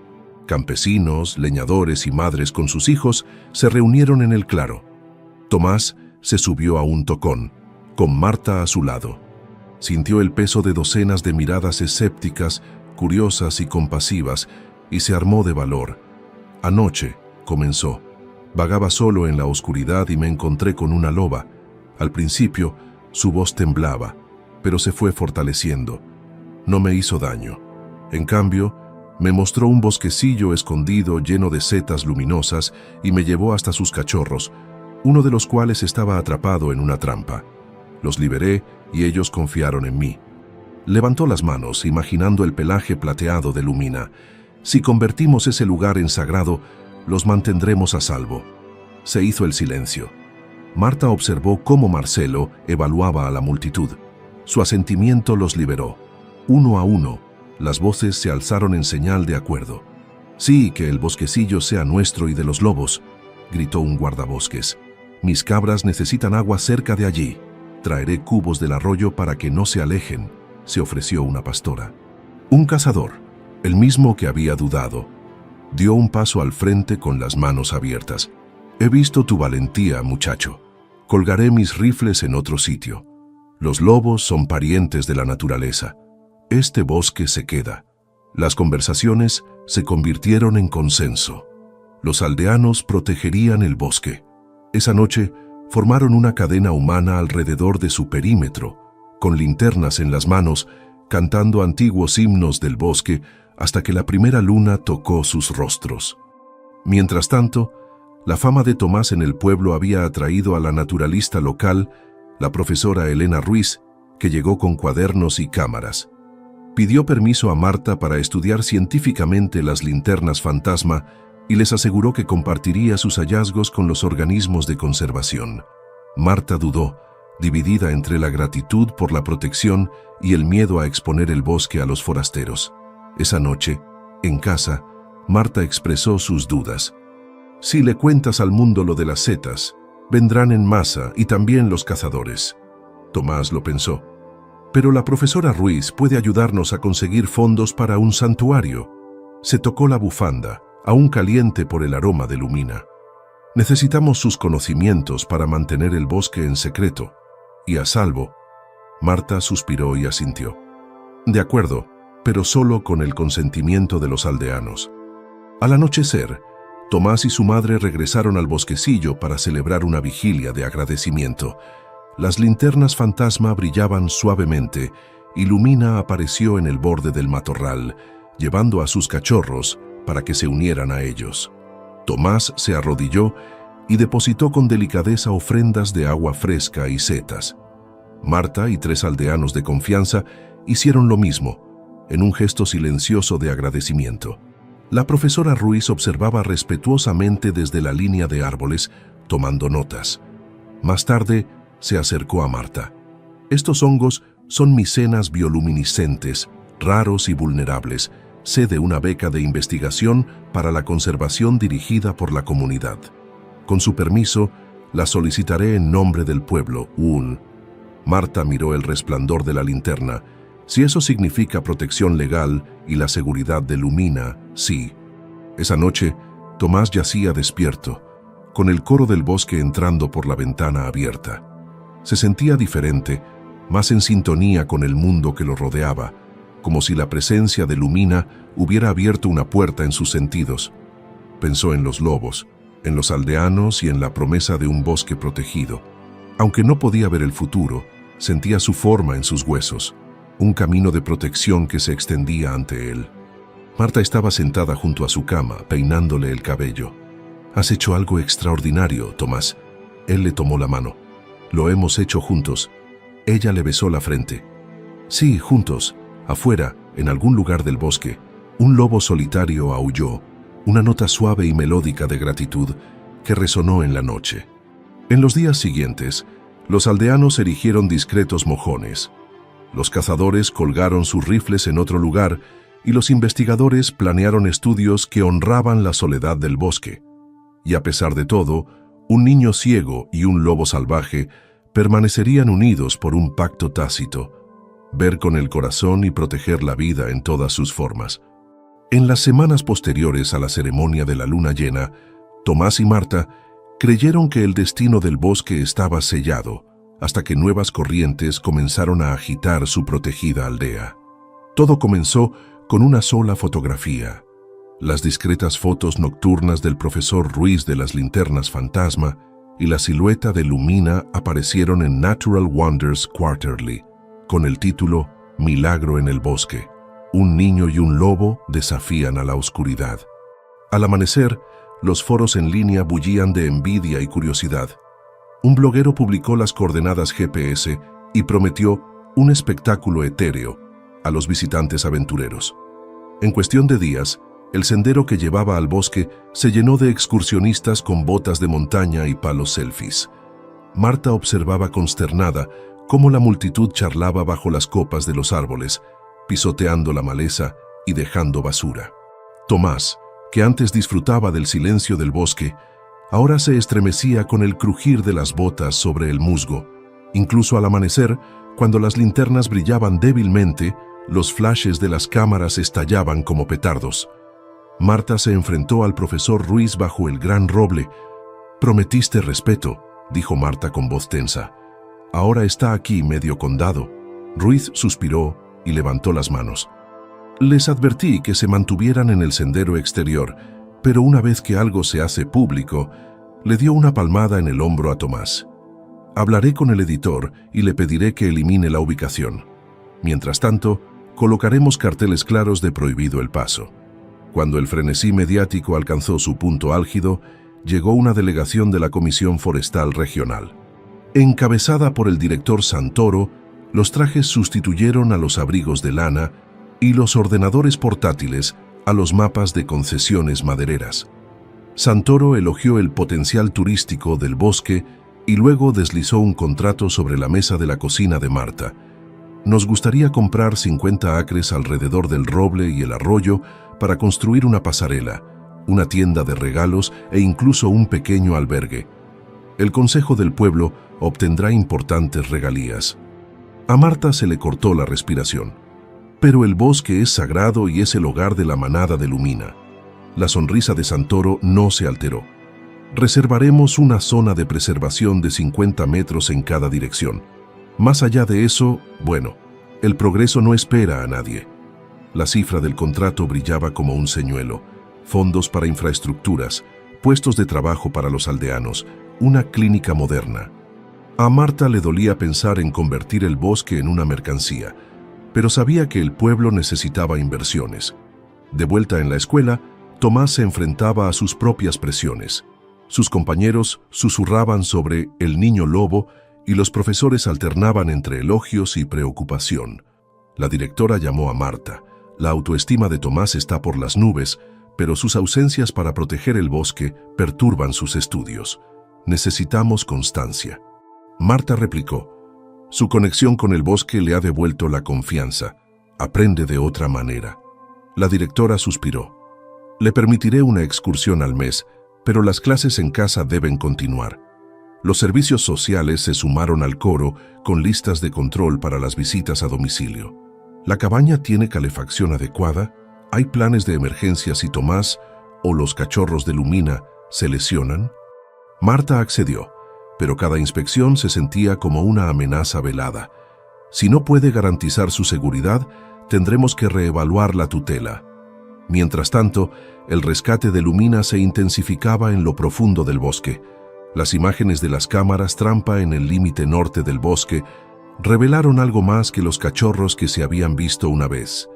Speaker 1: Campesinos, leñadores y madres con sus hijos se reunieron en el claro. Tomás se subió a un tocón, con Marta a su lado. Sintió el peso de docenas de miradas escépticas, curiosas y compasivas, y se armó de valor. «Anoche», comenzó, «vagaba solo en la oscuridad y me encontré con una loba. Al principio, su voz temblaba, pero se fue fortaleciendo. No me hizo daño. En cambio, me mostró un bosquecillo escondido lleno de setas luminosas y me llevó hasta sus cachorros, uno de los cuales estaba atrapado en una trampa. Los liberé y ellos confiaron en mí». Levantó las manos, imaginando el pelaje plateado de Lumina. «Si convertimos ese lugar en sagrado, los mantendremos a salvo». Se hizo el silencio. Marta observó cómo Marcelo evaluaba a la multitud. Su asentimiento los liberó. Uno a uno, las voces se alzaron en señal de acuerdo. «Sí, que el bosquecillo sea nuestro y de los lobos», gritó un guardabosques. «Mis cabras necesitan agua cerca de allí. Traeré cubos del arroyo para que no se alejen», se ofreció una pastora. Un cazador, el mismo que había dudado, dio un paso al frente con las manos abiertas. «He visto tu valentía, muchacho. Colgaré mis rifles en otro sitio. Los lobos son parientes de la naturaleza. Este bosque se queda». Las conversaciones se convirtieron en consenso. Los aldeanos protegerían el bosque. Esa noche formaron una cadena humana alrededor de su perímetro, con linternas en las manos, cantando antiguos himnos del bosque hasta que la primera luna tocó sus rostros. Mientras tanto, la fama de Tomás en el pueblo había atraído a la naturalista local, la profesora Elena Ruiz, que llegó con cuadernos y cámaras. Pidió permiso a Marta para estudiar científicamente las linternas fantasma y les aseguró que compartiría sus hallazgos con los organismos de conservación. Marta dudó, dividida entre la gratitud por la protección y el miedo a exponer el bosque a los forasteros. Esa noche, en casa, Marta expresó sus dudas. «Si le cuentas al mundo lo de las setas, vendrán en masa y también los cazadores». Tomás lo pensó. «Pero la profesora Ruiz puede ayudarnos a conseguir fondos para un santuario». Se tocó la bufanda, aún caliente por el aroma de lumina. «Necesitamos sus conocimientos para mantener el bosque en secreto y a salvo». Marta suspiró y asintió. «De acuerdo, pero solo con el consentimiento de los aldeanos». Al anochecer, Tomás y su madre regresaron al bosquecillo para celebrar una vigilia de agradecimiento. Las linternas fantasma brillaban suavemente y Lumina apareció en el borde del matorral, llevando a sus cachorros para que se unieran a ellos. Tomás se arrodilló y depositó con delicadeza ofrendas de agua fresca y setas. Marta y 3 aldeanos de confianza hicieron lo mismo, en un gesto silencioso de agradecimiento. La profesora Ruiz observaba respetuosamente desde la línea de árboles, tomando notas. Más tarde, se acercó a Marta. «Estos hongos son micenas bioluminiscentes, raros y vulnerables. Sé de una beca de investigación para la conservación dirigida por la comunidad. Con su permiso, la solicitaré en nombre del pueblo, Marta miró el resplandor de la linterna. «Si eso significa protección legal y la seguridad de Lumina, sí». Esa noche, Tomás yacía despierto, con el coro del bosque entrando por la ventana abierta. Se sentía diferente, más en sintonía con el mundo que lo rodeaba, como si la presencia de Lumina hubiera abierto una puerta en sus sentidos. Pensó en los lobos, en los aldeanos y en la promesa de un bosque protegido. Aunque no podía ver el futuro, sentía su forma en sus huesos, un camino de protección que se extendía ante él. Marta estaba sentada junto a su cama, peinándole el cabello. «Has hecho algo extraordinario, Tomás». Él le tomó la mano. «Lo hemos hecho juntos». Ella le besó la frente. «Sí, juntos. Afuera, en algún lugar del bosque, un lobo solitario aulló, una nota suave y melódica de gratitud que resonó en la noche». En los días siguientes, los aldeanos erigieron discretos mojones. Los cazadores colgaron sus rifles en otro lugar y los investigadores planearon estudios que honraban la soledad del bosque. Y a pesar de todo, un niño ciego y un lobo salvaje permanecerían unidos por un pacto tácito: ver con el corazón y proteger la vida en todas sus formas. En las semanas posteriores a la ceremonia de la luna llena, Tomás y Marta creyeron que el destino del bosque estaba sellado, hasta que nuevas corrientes comenzaron a agitar su protegida aldea. Todo comenzó con una sola fotografía. Las discretas fotos nocturnas del profesor Ruiz de las linternas fantasma y la silueta de Lumina aparecieron en Natural Wonders Quarterly, con el título Milagro en el bosque. Un niño y un lobo desafían a la oscuridad. Al amanecer, los foros en línea bullían de envidia y curiosidad. Un bloguero publicó las coordenadas GPS y prometió un espectáculo etéreo a los visitantes aventureros. En cuestión de días, El sendero que llevaba al bosque se llenó de excursionistas con botas de montaña y palos selfies. Marta observaba consternada cómo la multitud charlaba bajo las copas de los árboles, pisoteando la maleza y dejando basura. Tomás, que antes disfrutaba del silencio del bosque, ahora se estremecía con el crujir de las botas sobre el musgo. Incluso al amanecer, cuando las linternas brillaban débilmente, los flashes de las cámaras estallaban como petardos. Marta se enfrentó al profesor Ruiz bajo el gran roble. «Prometiste respeto», dijo Marta con voz tensa. «Ahora está aquí medio condado». Ruiz suspiró y levantó las manos. «Les advertí que se mantuvieran en el sendero exterior, pero una vez que algo se hace público», le dio una palmada en el hombro a Tomás. «Hablaré con el editor y le pediré que elimine la ubicación. Mientras tanto, colocaremos carteles claros de prohibido el paso». Cuando el frenesí mediático alcanzó su punto álgido, llegó una delegación de la Comisión Forestal Regional. Encabezada por el director Santoro, los trajes sustituyeron a los abrigos de lana y los ordenadores portátiles a los mapas de concesiones madereras. Santoro elogió el potencial turístico del bosque y luego deslizó un contrato sobre la mesa de la cocina de Marta. «Nos gustaría comprar 50 acres alrededor del roble y el arroyo para construir una pasarela, una tienda de regalos e incluso un pequeño albergue. El Consejo del Pueblo obtendrá importantes regalías». A Marta se le cortó la respiración. «Pero el bosque es sagrado y es el hogar de la manada de Lumina». La sonrisa de Santoro no se alteró. «Reservaremos una zona de preservación de 50 metros en cada dirección. Más allá de eso, bueno, el progreso no espera a nadie». La cifra del contrato brillaba como un señuelo. Fondos para infraestructuras, puestos de trabajo para los aldeanos, una clínica moderna. A Marta le dolía pensar en convertir el bosque en una mercancía, pero sabía que el pueblo necesitaba inversiones. De vuelta en la escuela, Tomás se enfrentaba a sus propias presiones. Sus compañeros susurraban sobre el niño lobo y los profesores alternaban entre elogios y preocupación. La directora llamó a Marta. La autoestima de Tomás está por las nubes, pero sus ausencias para proteger el bosque perturban sus estudios. Necesitamos constancia. Marta replicó. Su conexión con el bosque le ha devuelto la confianza. Aprende de otra manera. La directora suspiró. Le permitiré una excursión al mes, pero las clases en casa deben continuar. Los servicios sociales se sumaron al coro con listas de control para las visitas a domicilio. ¿La cabaña tiene calefacción adecuada? ¿Hay planes de emergencia si Tomás o los cachorros de Lumina se lesionan? Marta accedió, pero cada inspección se sentía como una amenaza velada. Si no puede garantizar su seguridad, tendremos que reevaluar la tutela. Mientras tanto, el rescate de Lumina se intensificaba en lo profundo del bosque. Las imágenes de las cámaras trampa en el límite norte del bosque revelaron algo más que los cachorros que se habían visto una vez.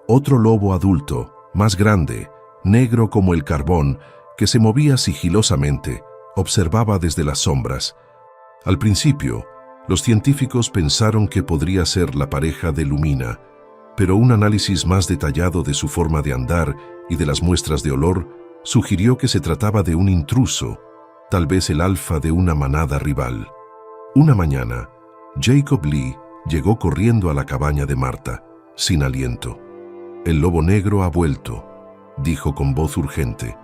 Speaker 1: Otro lobo adulto, más grande, negro como el carbón, que se movía sigilosamente, observaba desde las sombras. Al principio, los científicos pensaron que podría ser la pareja de Lumina, pero un análisis más detallado de su forma de andar y de las muestras de olor sugirió que se trataba de un intruso, tal vez el alfa de una manada rival. Una mañana, Jacob Lee llegó corriendo a la cabaña de Marta, sin aliento. «El lobo negro ha vuelto», dijo con voz urgente,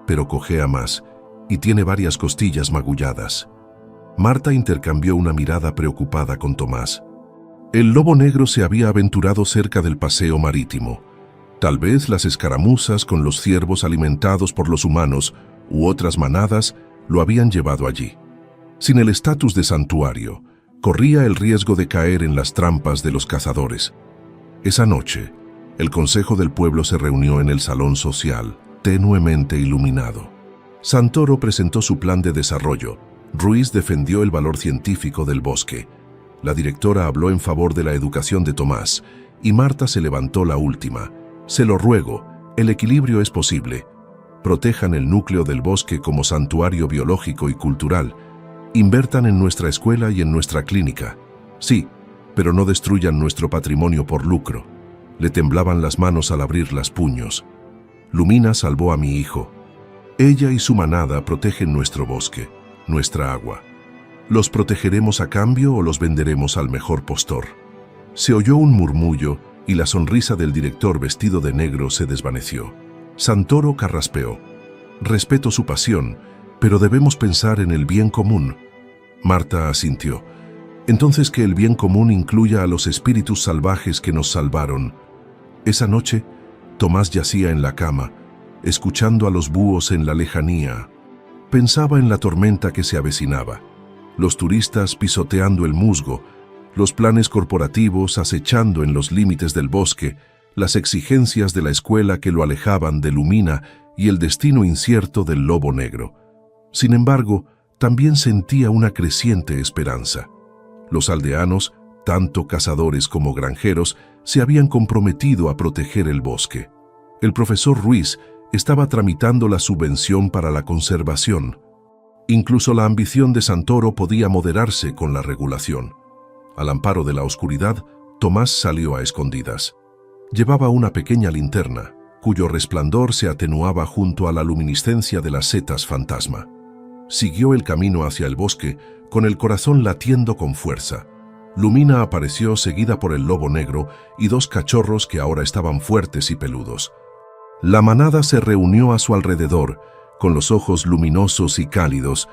Speaker 1: «pero cojea más y tiene varias costillas magulladas». Marta intercambió una mirada preocupada con Tomás. El lobo negro se había aventurado cerca del paseo marítimo. Tal vez las escaramuzas con los ciervos alimentados por los humanos u otras manadas lo habían llevado allí. Sin el estatus de santuario, corría el riesgo de caer en las trampas de los cazadores. Esa noche, el Consejo del Pueblo se reunió en el salón social, tenuemente iluminado. Santoro presentó su plan de desarrollo. Ruiz defendió el valor científico del bosque. La directora habló en favor de la educación de Tomás, y Marta se levantó la última. «Se lo ruego, el equilibrio es posible. Protejan el núcleo del bosque como santuario biológico y cultural. Invertan en nuestra escuela y en nuestra clínica. Sí, pero no destruyan nuestro patrimonio por lucro». Le temblaban las manos al abrir los puños. Lumina salvó a mi hijo. Ella y su manada protegen nuestro bosque, nuestra agua. ¿Los protegeremos a cambio o los venderemos al mejor postor? Se oyó un murmullo y la sonrisa del director vestido de negro se desvaneció. Santoro carraspeó. Respeto su pasión, pero debemos pensar en el bien común. Marta asintió. Entonces que el bien común incluya a los espíritus salvajes que nos salvaron. Esa noche, Tomás yacía en la cama, escuchando a los búhos en la lejanía. Pensaba en la tormenta que se avecinaba, los turistas pisoteando el musgo, los planes corporativos acechando en los límites del bosque, las exigencias de la escuela que lo alejaban de Lumina y el destino incierto del lobo negro. Sin embargo, también sentía una creciente esperanza. Los aldeanos, tanto cazadores como granjeros, se habían comprometido a proteger el bosque. El profesor Ruiz estaba tramitando la subvención para la conservación. Incluso la ambición de Santoro podía moderarse con la regulación. Al amparo de la oscuridad, Tomás salió a escondidas. Llevaba una pequeña linterna, cuyo resplandor se atenuaba junto a la luminiscencia de las setas fantasma. Siguió el camino hacia el bosque, con el corazón latiendo con fuerza. Lumina apareció seguida por el lobo negro y dos cachorros que ahora estaban fuertes y peludos. La manada se reunió a su alrededor, con los ojos luminosos y cálidos,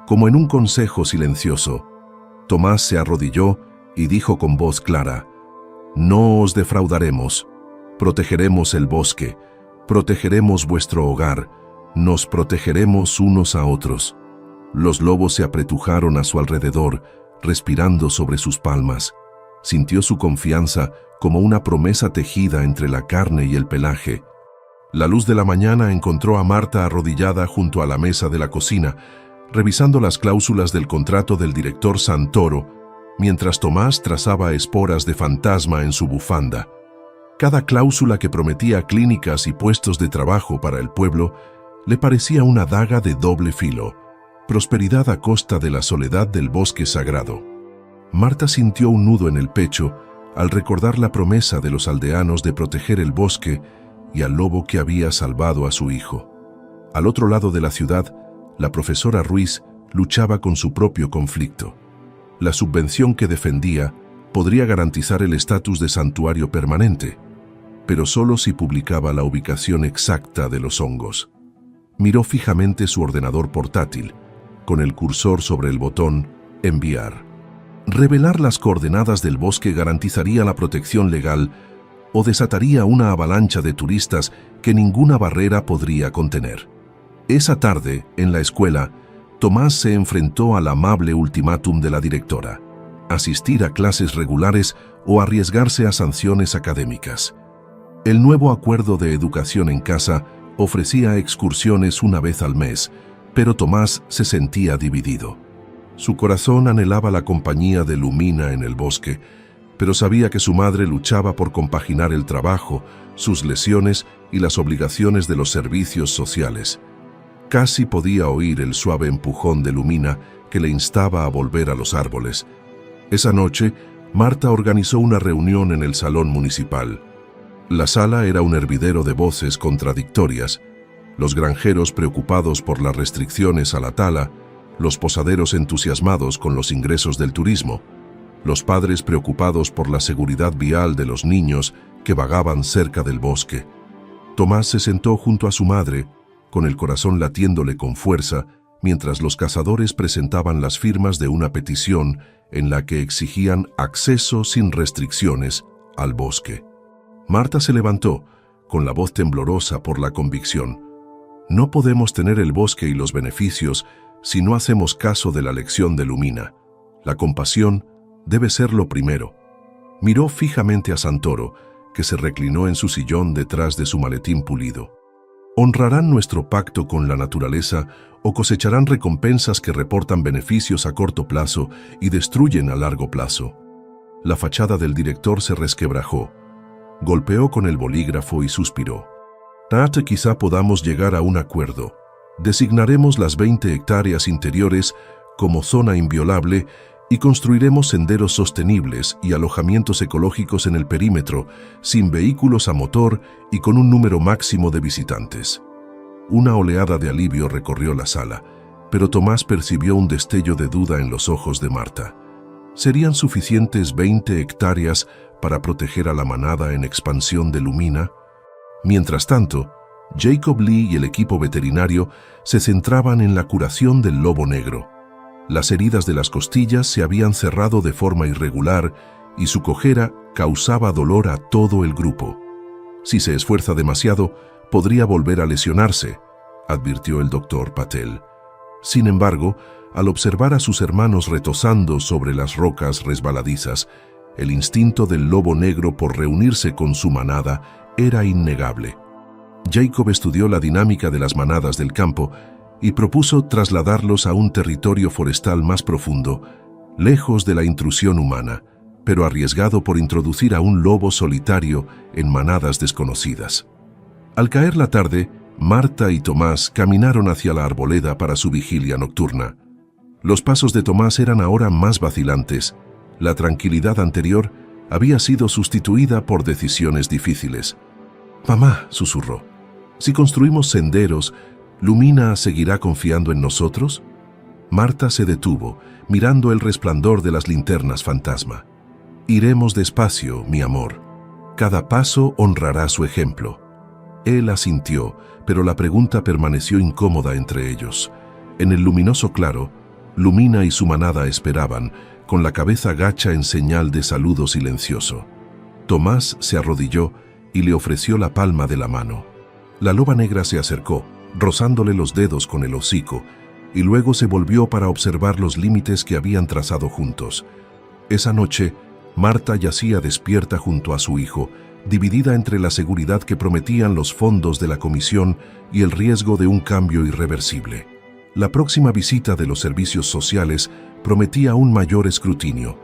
Speaker 1: como en un consejo silencioso. Tomás se arrodilló y dijo con voz clara: «No os defraudaremos. Protegeremos el bosque, protegeremos vuestro hogar, nos protegeremos unos a otros». Los lobos se apretujaron a su alrededor, respirando sobre sus palmas. Sintió su confianza como una promesa tejida entre la carne y el pelaje. La luz de la mañana encontró a Marta arrodillada junto a la mesa de la cocina, revisando las cláusulas del contrato del director Santoro, mientras Tomás trazaba esporas de fantasma en su bufanda. Cada cláusula que prometía clínicas y puestos de trabajo para el pueblo le parecía una daga de doble filo. Prosperidad a costa de la soledad del bosque sagrado. Marta sintió un nudo en el pecho al recordar la promesa de los aldeanos de proteger el bosque y al lobo que había salvado a su hijo. Al otro lado de la ciudad, la profesora Ruiz luchaba con su propio conflicto. La subvención que defendía podría garantizar el estatus de santuario permanente, pero solo si publicaba la ubicación exacta de los hongos. Miró fijamente su ordenador portátil, con el cursor sobre el botón «Enviar». Revelar las coordenadas del bosque garantizaría la protección legal o desataría una avalancha de turistas que ninguna barrera podría contener. Esa tarde, en la escuela, Tomás se enfrentó al amable ultimátum de la directora: asistir a clases regulares o arriesgarse a sanciones académicas. El nuevo acuerdo de educación en casa ofrecía excursiones una vez al mes, pero Tomás se sentía dividido. Su corazón anhelaba la compañía de Lumina en el bosque, pero sabía que su madre luchaba por compaginar el trabajo, sus lesiones y las obligaciones de los servicios sociales. Casi podía oír el suave empujón de Lumina que le instaba a volver a los árboles. Esa noche, Marta organizó una reunión en el salón municipal. La sala era un hervidero de voces contradictorias: los granjeros preocupados por las restricciones a la tala, los posaderos entusiasmados con los ingresos del turismo, los padres preocupados por la seguridad vial de los niños que vagaban cerca del bosque. Tomás se sentó junto a su madre, con el corazón latiéndole con fuerza, mientras los cazadores presentaban las firmas de una petición en la que exigían acceso sin restricciones al bosque. Marta se levantó, con la voz temblorosa por la convicción: «No podemos tener el bosque y los beneficios si no hacemos caso de la lección de Lumina. La compasión debe ser lo primero». Miró fijamente a Santoro, que se reclinó en su sillón detrás de su maletín pulido. ¿Honrarán nuestro pacto con la naturaleza o cosecharán recompensas que reportan beneficios a corto plazo y destruyen a largo plazo? La fachada del director se resquebrajó. Golpeó con el bolígrafo y suspiró. Quizá podamos llegar a un acuerdo. Designaremos las 20 hectáreas interiores como zona inviolable y construiremos senderos sostenibles y alojamientos ecológicos en el perímetro, sin vehículos a motor y con un número máximo de visitantes. Una oleada de alivio recorrió la sala, pero Tomás percibió un destello de duda en los ojos de Marta. ¿Serían suficientes 20 hectáreas para proteger a la manada en expansión de Lumina? Mientras tanto, Jacob Lee y el equipo veterinario se centraban en la curación del lobo negro. Las heridas de las costillas se habían cerrado de forma irregular y su cojera causaba dolor a todo el grupo. Si se esfuerza demasiado, podría volver a lesionarse, advirtió el doctor Patel. Sin embargo, al observar a sus hermanos retozando sobre las rocas resbaladizas, el instinto del lobo negro por reunirse con su manada era innegable. Jacob estudió la dinámica de las manadas del campo y propuso trasladarlos a un territorio forestal más profundo, lejos de la intrusión humana, pero arriesgado por introducir a un lobo solitario en manadas desconocidas. Al caer la tarde, Marta y Tomás caminaron hacia la arboleda para su vigilia nocturna. Los pasos de Tomás eran ahora más vacilantes. La tranquilidad anterior había sido sustituida por decisiones difíciles. «Mamá», susurró, «si construimos senderos, ¿Lumina seguirá confiando en nosotros?» Marta se detuvo, mirando el resplandor de las linternas fantasma. «Iremos despacio, mi amor. Cada paso honrará su ejemplo». Él asintió, pero la pregunta permaneció incómoda entre ellos. En el luminoso claro, Lumina y su manada esperaban, con la cabeza gacha en señal de saludo silencioso. Tomás se arrodilló y le ofreció la palma de la mano. La loba negra se acercó, rozándole los dedos con el hocico, y luego se volvió para observar los límites que habían trazado juntos. Esa noche, Marta yacía despierta junto a su hijo, dividida entre la seguridad que prometían los fondos de la comisión y el riesgo de un cambio irreversible. La próxima visita de los servicios sociales prometía un mayor escrutinio.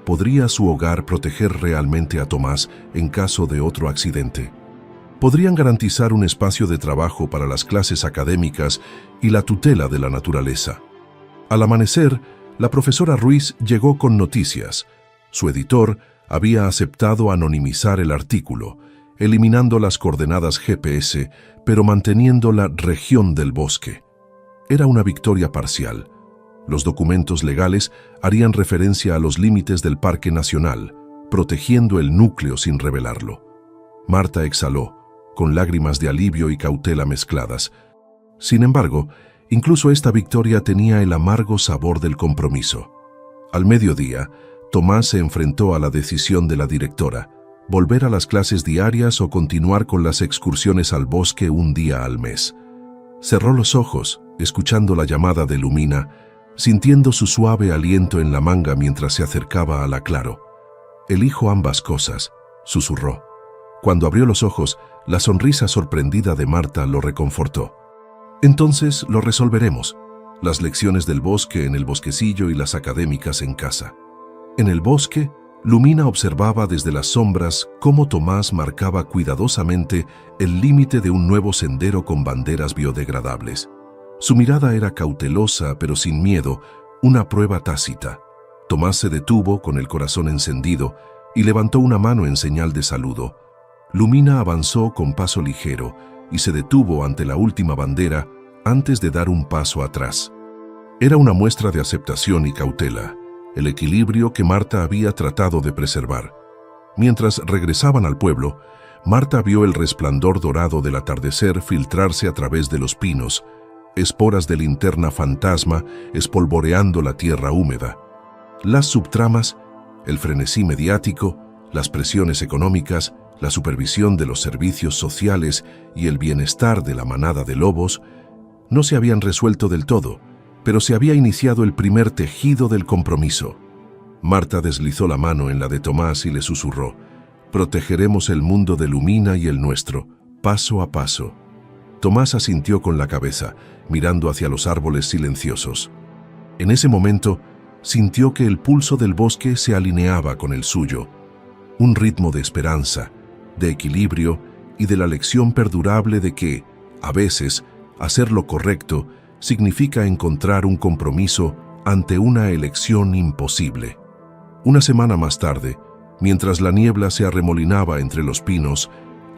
Speaker 1: ¿Podría su hogar proteger realmente a Tomás en caso de otro accidente? ¿Podrían garantizar un espacio de trabajo para las clases académicas y la tutela de la naturaleza? Al amanecer, la profesora Ruiz llegó con noticias. Su editor había aceptado anonimizar el artículo, eliminando las coordenadas GPS, pero manteniendo la región del bosque. Era una victoria parcial. Los documentos legales harían referencia a los límites del Parque Nacional, protegiendo el núcleo sin revelarlo. Marta exhaló, con lágrimas de alivio y cautela mezcladas. Sin embargo, incluso esta victoria tenía el amargo sabor del compromiso. Al mediodía, Tomás se enfrentó a la decisión de la directora: volver a las clases diarias o continuar con las excursiones al bosque un día al mes. Cerró los ojos, escuchando la llamada de Lumina, sintiendo su suave aliento en la manga mientras se acercaba a la claro. «Elijo ambas cosas», susurró. Cuando abrió los ojos, la sonrisa sorprendida de Marta lo reconfortó. «Entonces lo resolveremos. Las lecciones del bosque en el bosquecillo y las académicas en casa». En el bosque, Lumina observaba desde las sombras cómo Tomás marcaba cuidadosamente el límite de un nuevo sendero con banderas biodegradables. Su mirada era cautelosa, pero sin miedo, una prueba tácita. Tomás se detuvo con el corazón encendido y levantó una mano en señal de saludo. Lumina avanzó con paso ligero y se detuvo ante la última bandera antes de dar un paso atrás. Era una muestra de aceptación y cautela, el equilibrio que Marta había tratado de preservar. Mientras regresaban al pueblo, Marta vio el resplandor dorado del atardecer filtrarse a través de los pinos, esporas de linterna fantasma espolvoreando la tierra húmeda. Las subtramas, el frenesí mediático, las presiones económicas, la supervisión de los servicios sociales y el bienestar de la manada de lobos no se habían resuelto del todo, pero se había iniciado el primer tejido del compromiso. Marta deslizó la mano en la de Tomás y le susurró: «Protegeremos el mundo de Lumina y el nuestro, paso a paso». Tomás asintió con la cabeza, mirando hacia los árboles silenciosos. En ese momento, sintió que el pulso del bosque se alineaba con el suyo, un ritmo de esperanza, de equilibrio y de la lección perdurable de que, a veces, hacer lo correcto significa encontrar un compromiso ante una elección imposible. Una semana más tarde, mientras la niebla se arremolinaba entre los pinos,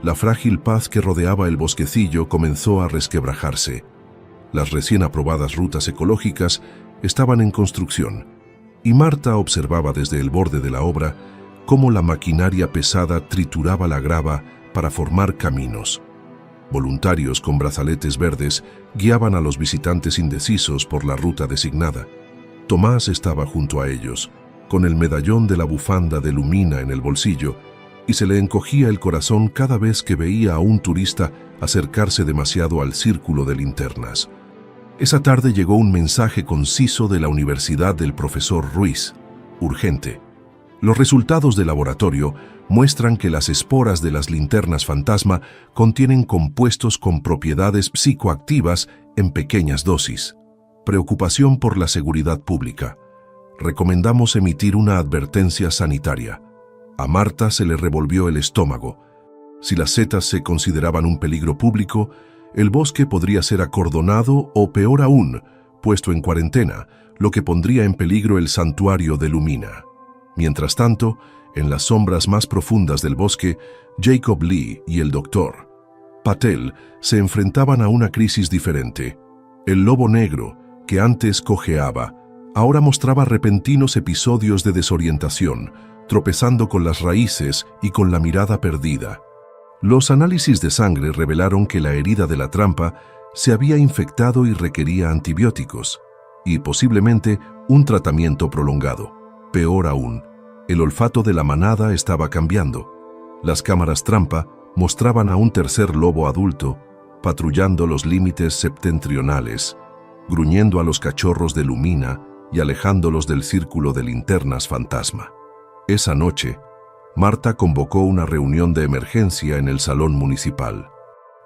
Speaker 1: la frágil paz que rodeaba el bosquecillo comenzó a resquebrajarse. Las recién aprobadas rutas ecológicas estaban en construcción, y Marta observaba desde el borde de la obra cómo la maquinaria pesada trituraba la grava para formar caminos. Voluntarios con brazaletes verdes guiaban a los visitantes indecisos por la ruta designada. Tomás estaba junto a ellos, con el medallón de la bufanda de Lumina en el bolsillo, y se le encogía el corazón cada vez que veía a un turista acercarse demasiado al círculo de linternas. Esa tarde llegó un mensaje conciso de la Universidad del profesor Ruiz. Urgente. Los resultados del laboratorio muestran que las esporas de las linternas fantasma contienen compuestos con propiedades psicoactivas en pequeñas dosis. Preocupación por la seguridad pública. Recomendamos emitir una advertencia sanitaria. A Marta se le revolvió el estómago. Si las setas se consideraban un peligro público, el bosque podría ser acordonado o, peor aún, puesto en cuarentena, lo que pondría en peligro el santuario de Lumina. Mientras tanto, en las sombras más profundas del bosque, Jacob Lee y el Dr. Patel se enfrentaban a una crisis diferente. El lobo negro, que antes cojeaba, ahora mostraba repentinos episodios de desorientación, tropezando con las raíces y con la mirada perdida. Los análisis de sangre revelaron que la herida de la trampa se había infectado y requería antibióticos, y posiblemente un tratamiento prolongado. Peor aún, el olfato de la manada estaba cambiando. Las cámaras trampa mostraban a un tercer lobo adulto patrullando los límites septentrionales, gruñendo a los cachorros de Lumina y alejándolos del círculo de linternas fantasma. Esa noche, Marta convocó una reunión de emergencia en el salón municipal.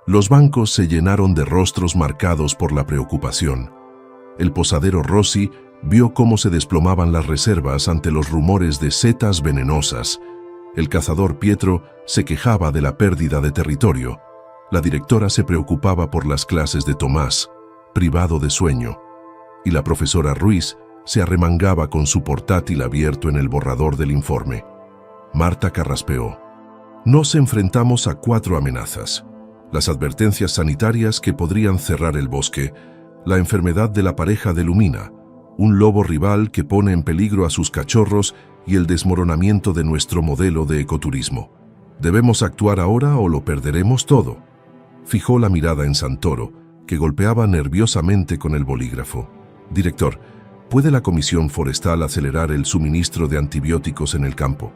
Speaker 1: Los bancos se llenaron de rostros marcados por la preocupación. El posadero Rossi vio cómo se desplomaban las reservas ante los rumores de setas venenosas. El cazador Pietro se quejaba de la pérdida de territorio. La directora se preocupaba por las clases de Tomás, privado de sueño. Y la profesora Ruiz se arremangaba con su portátil abierto en el borrador del informe. Marta carraspeó. Nos enfrentamos a 4 amenazas: las advertencias sanitarias que podrían cerrar el bosque, la enfermedad de la pareja de Lumina, un lobo rival que pone en peligro a sus cachorros y el desmoronamiento de nuestro modelo de ecoturismo. ¿Debemos actuar ahora o lo perderemos todo? Fijó la mirada en Santoro, que golpeaba nerviosamente con el bolígrafo. Director, ¿puede la Comisión Forestal acelerar el suministro de antibióticos en el campo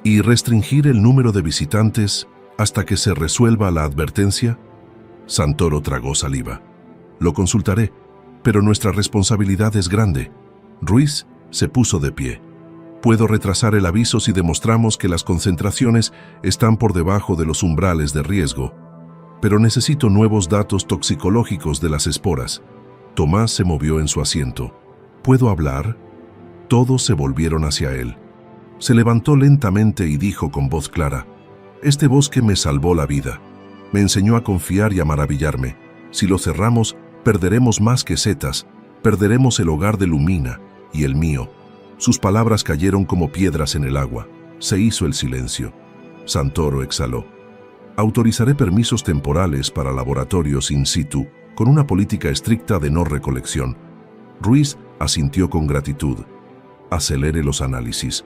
Speaker 1: y restringir el número de visitantes hasta que se resuelva la advertencia? Santoro tragó saliva. Lo consultaré, pero nuestra responsabilidad es grande. Ruiz se puso de pie. Puedo retrasar el aviso si demostramos que las concentraciones están por debajo de los umbrales de riesgo, pero necesito nuevos datos toxicológicos de las esporas. Tomás se movió en su asiento. ¿Puedo hablar? Todos se volvieron hacia él. Se levantó lentamente y dijo con voz clara: este bosque me salvó la vida. Me enseñó a confiar y a maravillarme. Si lo cerramos, perderemos más que setas, perderemos el hogar de Lumina y el mío. Sus palabras cayeron como piedras en el agua. Se hizo el silencio. Santoro exhaló. Autorizaré permisos temporales para laboratorios in situ, con una política estricta de no recolección. Ruiz asintió con gratitud. Acelere los análisis.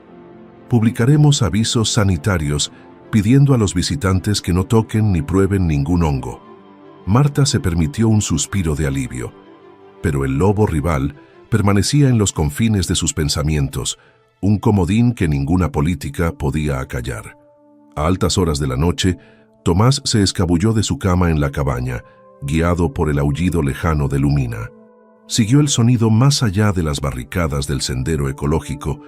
Speaker 1: Publicaremos avisos sanitarios pidiendo a los visitantes que no toquen ni prueben ningún hongo. Marta se permitió un suspiro de alivio, pero el lobo rival permanecía en los confines de sus pensamientos, un comodín que ninguna política podía acallar. A altas horas de la noche, Tomás se escabulló de su cama en la cabaña, guiado por el aullido lejano de Lumina. Siguió el sonido más allá de las barricadas del sendero ecológico,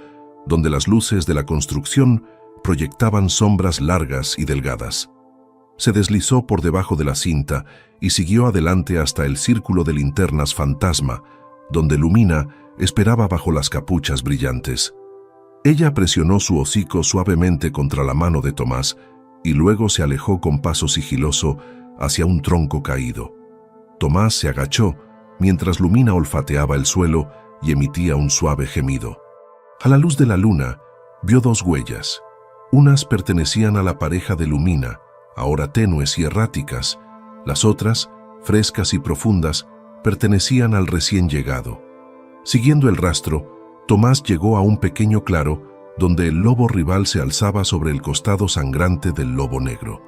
Speaker 1: donde las luces de la construcción proyectaban sombras largas y delgadas. Se deslizó por debajo de la cinta y siguió adelante hasta el círculo de linternas fantasma, donde Lumina esperaba bajo las capuchas brillantes. Ella presionó su hocico suavemente contra la mano de Tomás y luego se alejó con paso sigiloso hacia un tronco caído. Tomás se agachó mientras Lumina olfateaba el suelo, y emitía un suave gemido. A la luz de la luna, vio dos huellas. Unas pertenecían a la pareja de Lumina, ahora tenues y erráticas. Las otras, frescas y profundas, pertenecían al recién llegado. Siguiendo el rastro, Tomás llegó a un pequeño claro donde el lobo rival se alzaba sobre el costado sangrante del lobo negro.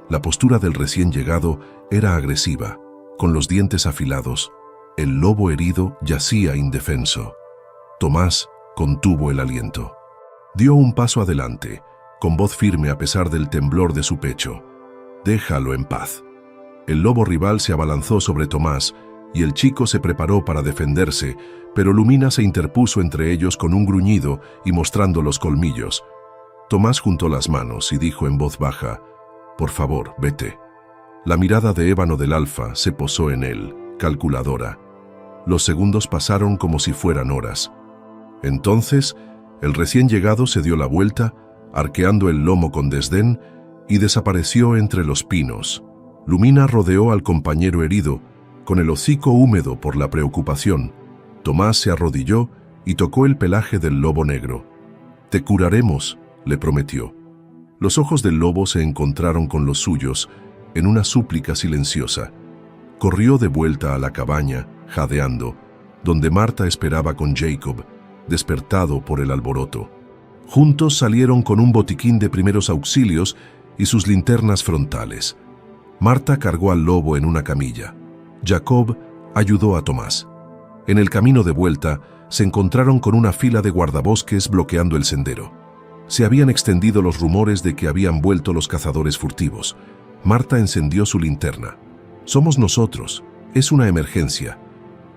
Speaker 1: La postura del recién llegado era agresiva, con los dientes afilados. El lobo herido yacía indefenso. Tomás contuvo el aliento. Dio un paso adelante, con voz firme a pesar del temblor de su pecho. «Déjalo en paz». El lobo rival se abalanzó sobre Tomás y el chico se preparó para defenderse, pero Lumina se interpuso entre ellos con un gruñido y mostrando los colmillos. Tomás juntó las manos y dijo en voz baja: «Por favor, vete». La mirada de ébano del alfa se posó en él, calculadora. Los segundos pasaron como si fueran horas. Entonces, el recién llegado se dio la vuelta, arqueando el lomo con desdén, y desapareció entre los pinos. Lumina rodeó al compañero herido, con el hocico húmedo por la preocupación. Tomás se arrodilló y tocó el pelaje del lobo negro. «Te curaremos», le prometió. Los ojos del lobo se encontraron con los suyos, en una súplica silenciosa. Corrió de vuelta a la cabaña, jadeando, donde Marta esperaba con Jacob, despertado por el alboroto. Juntos salieron con un botiquín de primeros auxilios y sus linternas frontales. Marta cargó al lobo en una camilla. Jacob ayudó a Tomás. En el camino de vuelta, se encontraron con una fila de guardabosques bloqueando el sendero. Se habían extendido los rumores de que habían vuelto los cazadores furtivos. Marta encendió su linterna. «Somos nosotros. Es una emergencia».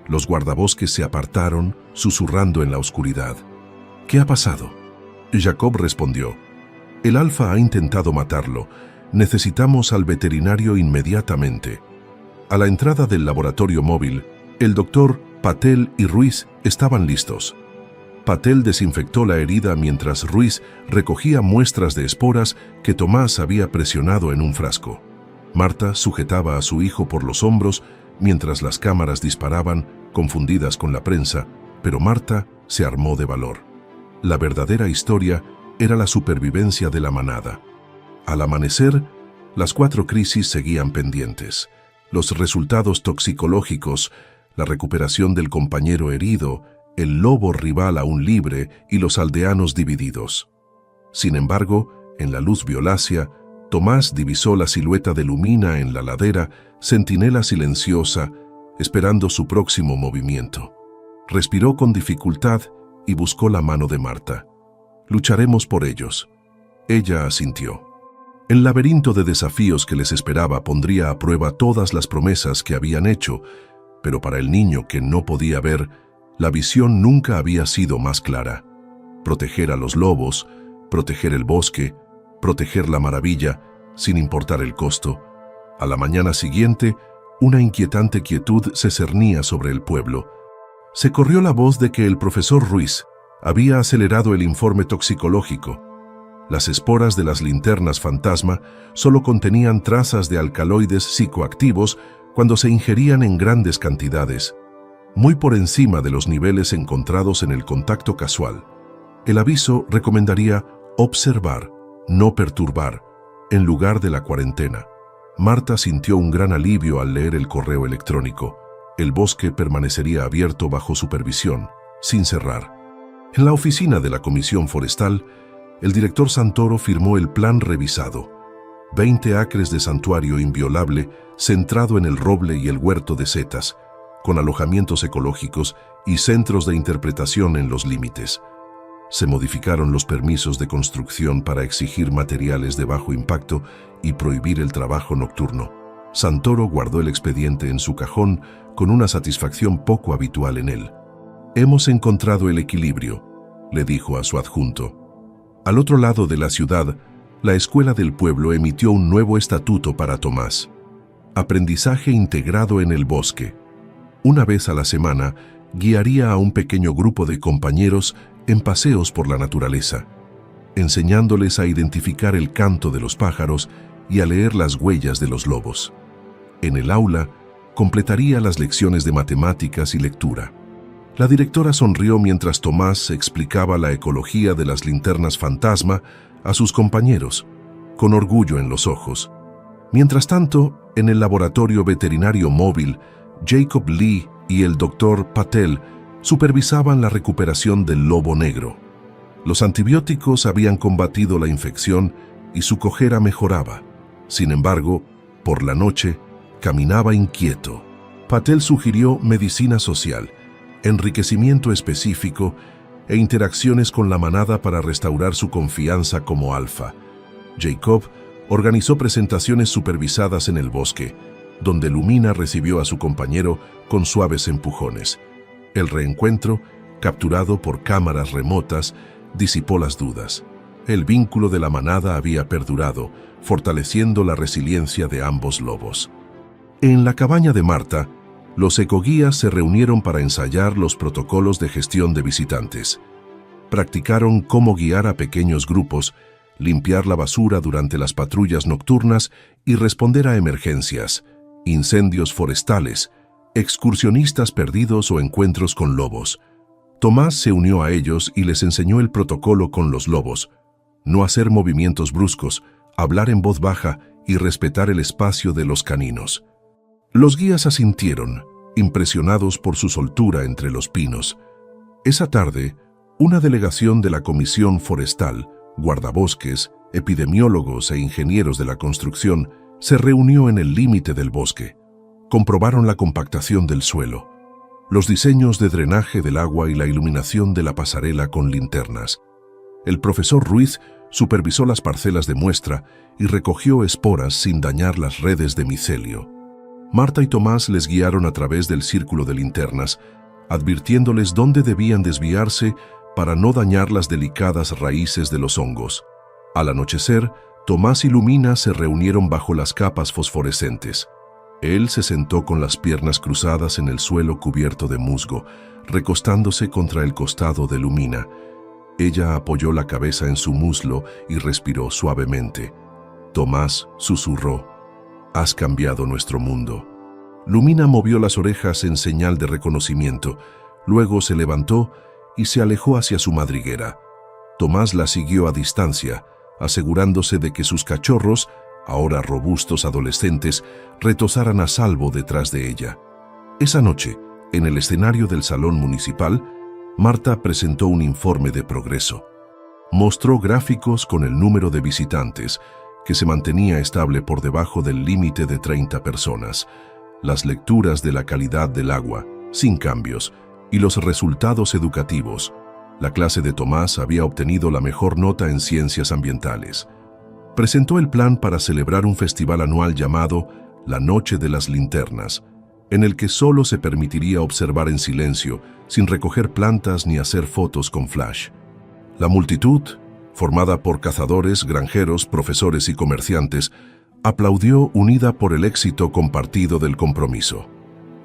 Speaker 1: Los guardabosques se apartaron, susurrando en la oscuridad. «¿Qué ha pasado?» Jacob respondió: «El alfa ha intentado matarlo. Necesitamos al veterinario inmediatamente». A la entrada del laboratorio móvil, el doctor Patel y Ruiz estaban listos. Patel desinfectó la herida mientras Ruiz recogía muestras de esporas que Tomás había presionado en un frasco. Marta sujetaba a su hijo por los hombros mientras las cámaras disparaban, confundidas con la prensa, pero Marta se armó de valor. La verdadera historia era la supervivencia de la manada. Al amanecer, las 4 crisis seguían pendientes. Los resultados toxicológicos, la recuperación del compañero herido, el lobo rival aún libre y los aldeanos divididos. Sin embargo, en la luz violácea, Tomás divisó la silueta de Lumina en la ladera, centinela silenciosa, esperando su próximo movimiento. Respiró con dificultad y buscó la mano de Marta. «Lucharemos por ellos». Ella asintió. El laberinto de desafíos que les esperaba pondría a prueba todas las promesas que habían hecho, pero para el niño que no podía ver, la visión nunca había sido más clara. Proteger a los lobos, proteger el bosque, proteger la maravilla, sin importar el costo. A la mañana siguiente, una inquietante quietud se cernía sobre el pueblo. Se corrió la voz de que el profesor Ruiz había acelerado el informe toxicológico. Las esporas de las linternas fantasma solo contenían trazas de alcaloides psicoactivos cuando se ingerían en grandes cantidades, muy por encima de los niveles encontrados en el contacto casual. El aviso recomendaría observar, no perturbar, en lugar de la cuarentena. Marta sintió un gran alivio al leer el correo electrónico. El bosque permanecería abierto bajo supervisión, sin cerrar. En la oficina de la Comisión Forestal, el director Santoro firmó el plan revisado. 20 acres de santuario inviolable centrado en el roble y el huerto de setas, con alojamientos ecológicos y centros de interpretación en los límites. Se modificaron los permisos de construcción para exigir materiales de bajo impacto y prohibir el trabajo nocturno. Santoro guardó el expediente en su cajón con una satisfacción poco habitual en él. «Hemos encontrado el equilibrio», le dijo a su adjunto. Al otro lado de la ciudad, la escuela del pueblo emitió un nuevo estatuto para Tomás. Aprendizaje integrado en el bosque. Una vez a la semana, guiaría a un pequeño grupo de compañeros en paseos por la naturaleza, enseñándoles a identificar el canto de los pájaros y a leer las huellas de los lobos. En el aula, completaría las lecciones de matemáticas y lectura. La directora sonrió mientras Tomás explicaba la ecología de las linternas fantasma a sus compañeros, con orgullo en los ojos. Mientras tanto, en el laboratorio veterinario móvil, Jacob Lee y el Dr. Patel supervisaban la recuperación del lobo negro. Los antibióticos habían combatido la infección y su cojera mejoraba. Sin embargo, por la noche, caminaba inquieto. Patel sugirió medicina social, enriquecimiento específico e interacciones con la manada para restaurar su confianza como alfa. Jacob organizó presentaciones supervisadas en el bosque, donde Lumina recibió a su compañero con suaves empujones. El reencuentro, capturado por cámaras remotas, disipó las dudas. El vínculo de la manada había perdurado, fortaleciendo la resiliencia de ambos lobos. En la cabaña de Marta, los ecoguías se reunieron para ensayar los protocolos de gestión de visitantes. Practicaron cómo guiar a pequeños grupos, limpiar la basura durante las patrullas nocturnas y responder a emergencias, incendios forestales, excursionistas perdidos o encuentros con lobos. Tomás se unió a ellos y les enseñó el protocolo con los lobos: no hacer movimientos bruscos, hablar en voz baja y respetar el espacio de los caninos. Los guías asintieron, impresionados por su soltura entre los pinos. Esa tarde, una delegación de la Comisión Forestal, guardabosques, epidemiólogos e ingenieros de la construcción se reunió en el límite del bosque. Comprobaron la compactación del suelo, los diseños de drenaje del agua y la iluminación de la pasarela con linternas. El profesor Ruiz supervisó las parcelas de muestra y recogió esporas sin dañar las redes de micelio. Marta y Tomás les guiaron a través del círculo de linternas, advirtiéndoles dónde debían desviarse para no dañar las delicadas raíces de los hongos. Al anochecer, Tomás y Lumina se reunieron bajo las capas fosforescentes. Él se sentó con las piernas cruzadas en el suelo cubierto de musgo, recostándose contra el costado de Lumina. Ella apoyó la cabeza en su muslo y respiró suavemente. Tomás susurró: «Has cambiado nuestro mundo». Lumina movió las orejas en señal de reconocimiento, luego se levantó y se alejó hacia su madriguera. Tomás la siguió a distancia, asegurándose de que sus cachorros, ahora robustos adolescentes, retozaran a salvo detrás de ella. Esa noche, en el escenario del salón municipal, Marta presentó un informe de progreso. Mostró gráficos con el número de visitantes, que se mantenía estable por debajo del límite de 30 personas, las lecturas de la calidad del agua, sin cambios, y los resultados educativos. La clase de Tomás había obtenido la mejor nota en ciencias ambientales. Presentó el plan para celebrar un festival anual llamado La Noche de las Linternas, en el que solo se permitiría observar en silencio, sin recoger plantas ni hacer fotos con flash. La multitud, formada por cazadores, granjeros, profesores y comerciantes, aplaudió unida por el éxito compartido del compromiso.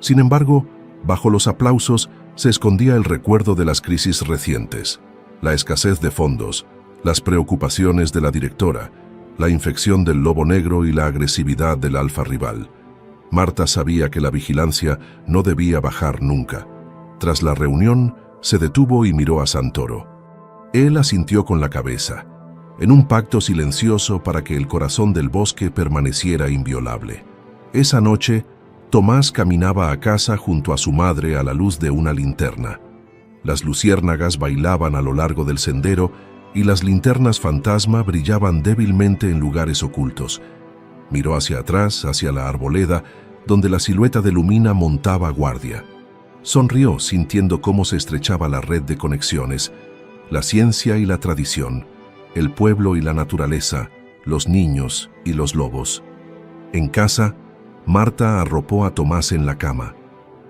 Speaker 1: Sin embargo, bajo los aplausos se escondía el recuerdo de las crisis recientes, la escasez de fondos, las preocupaciones de la directora, la infección del lobo negro y la agresividad del alfa rival. Marta sabía que la vigilancia no debía bajar nunca. Tras la reunión, se detuvo y miró a Santoro. Él asintió con la cabeza, en un pacto silencioso para que el corazón del bosque permaneciera inviolable. Esa noche, Tomás caminaba a casa junto a su madre a la luz de una linterna. Las luciérnagas bailaban a lo largo del sendero y las linternas fantasma brillaban débilmente en lugares ocultos. Miró hacia atrás, hacia la arboleda, donde la silueta de Lumina montaba guardia. Sonrió sintiendo cómo se estrechaba la red de conexiones, la ciencia y la tradición, el pueblo y la naturaleza, los niños y los lobos. En casa, Marta arropó a Tomás en la cama.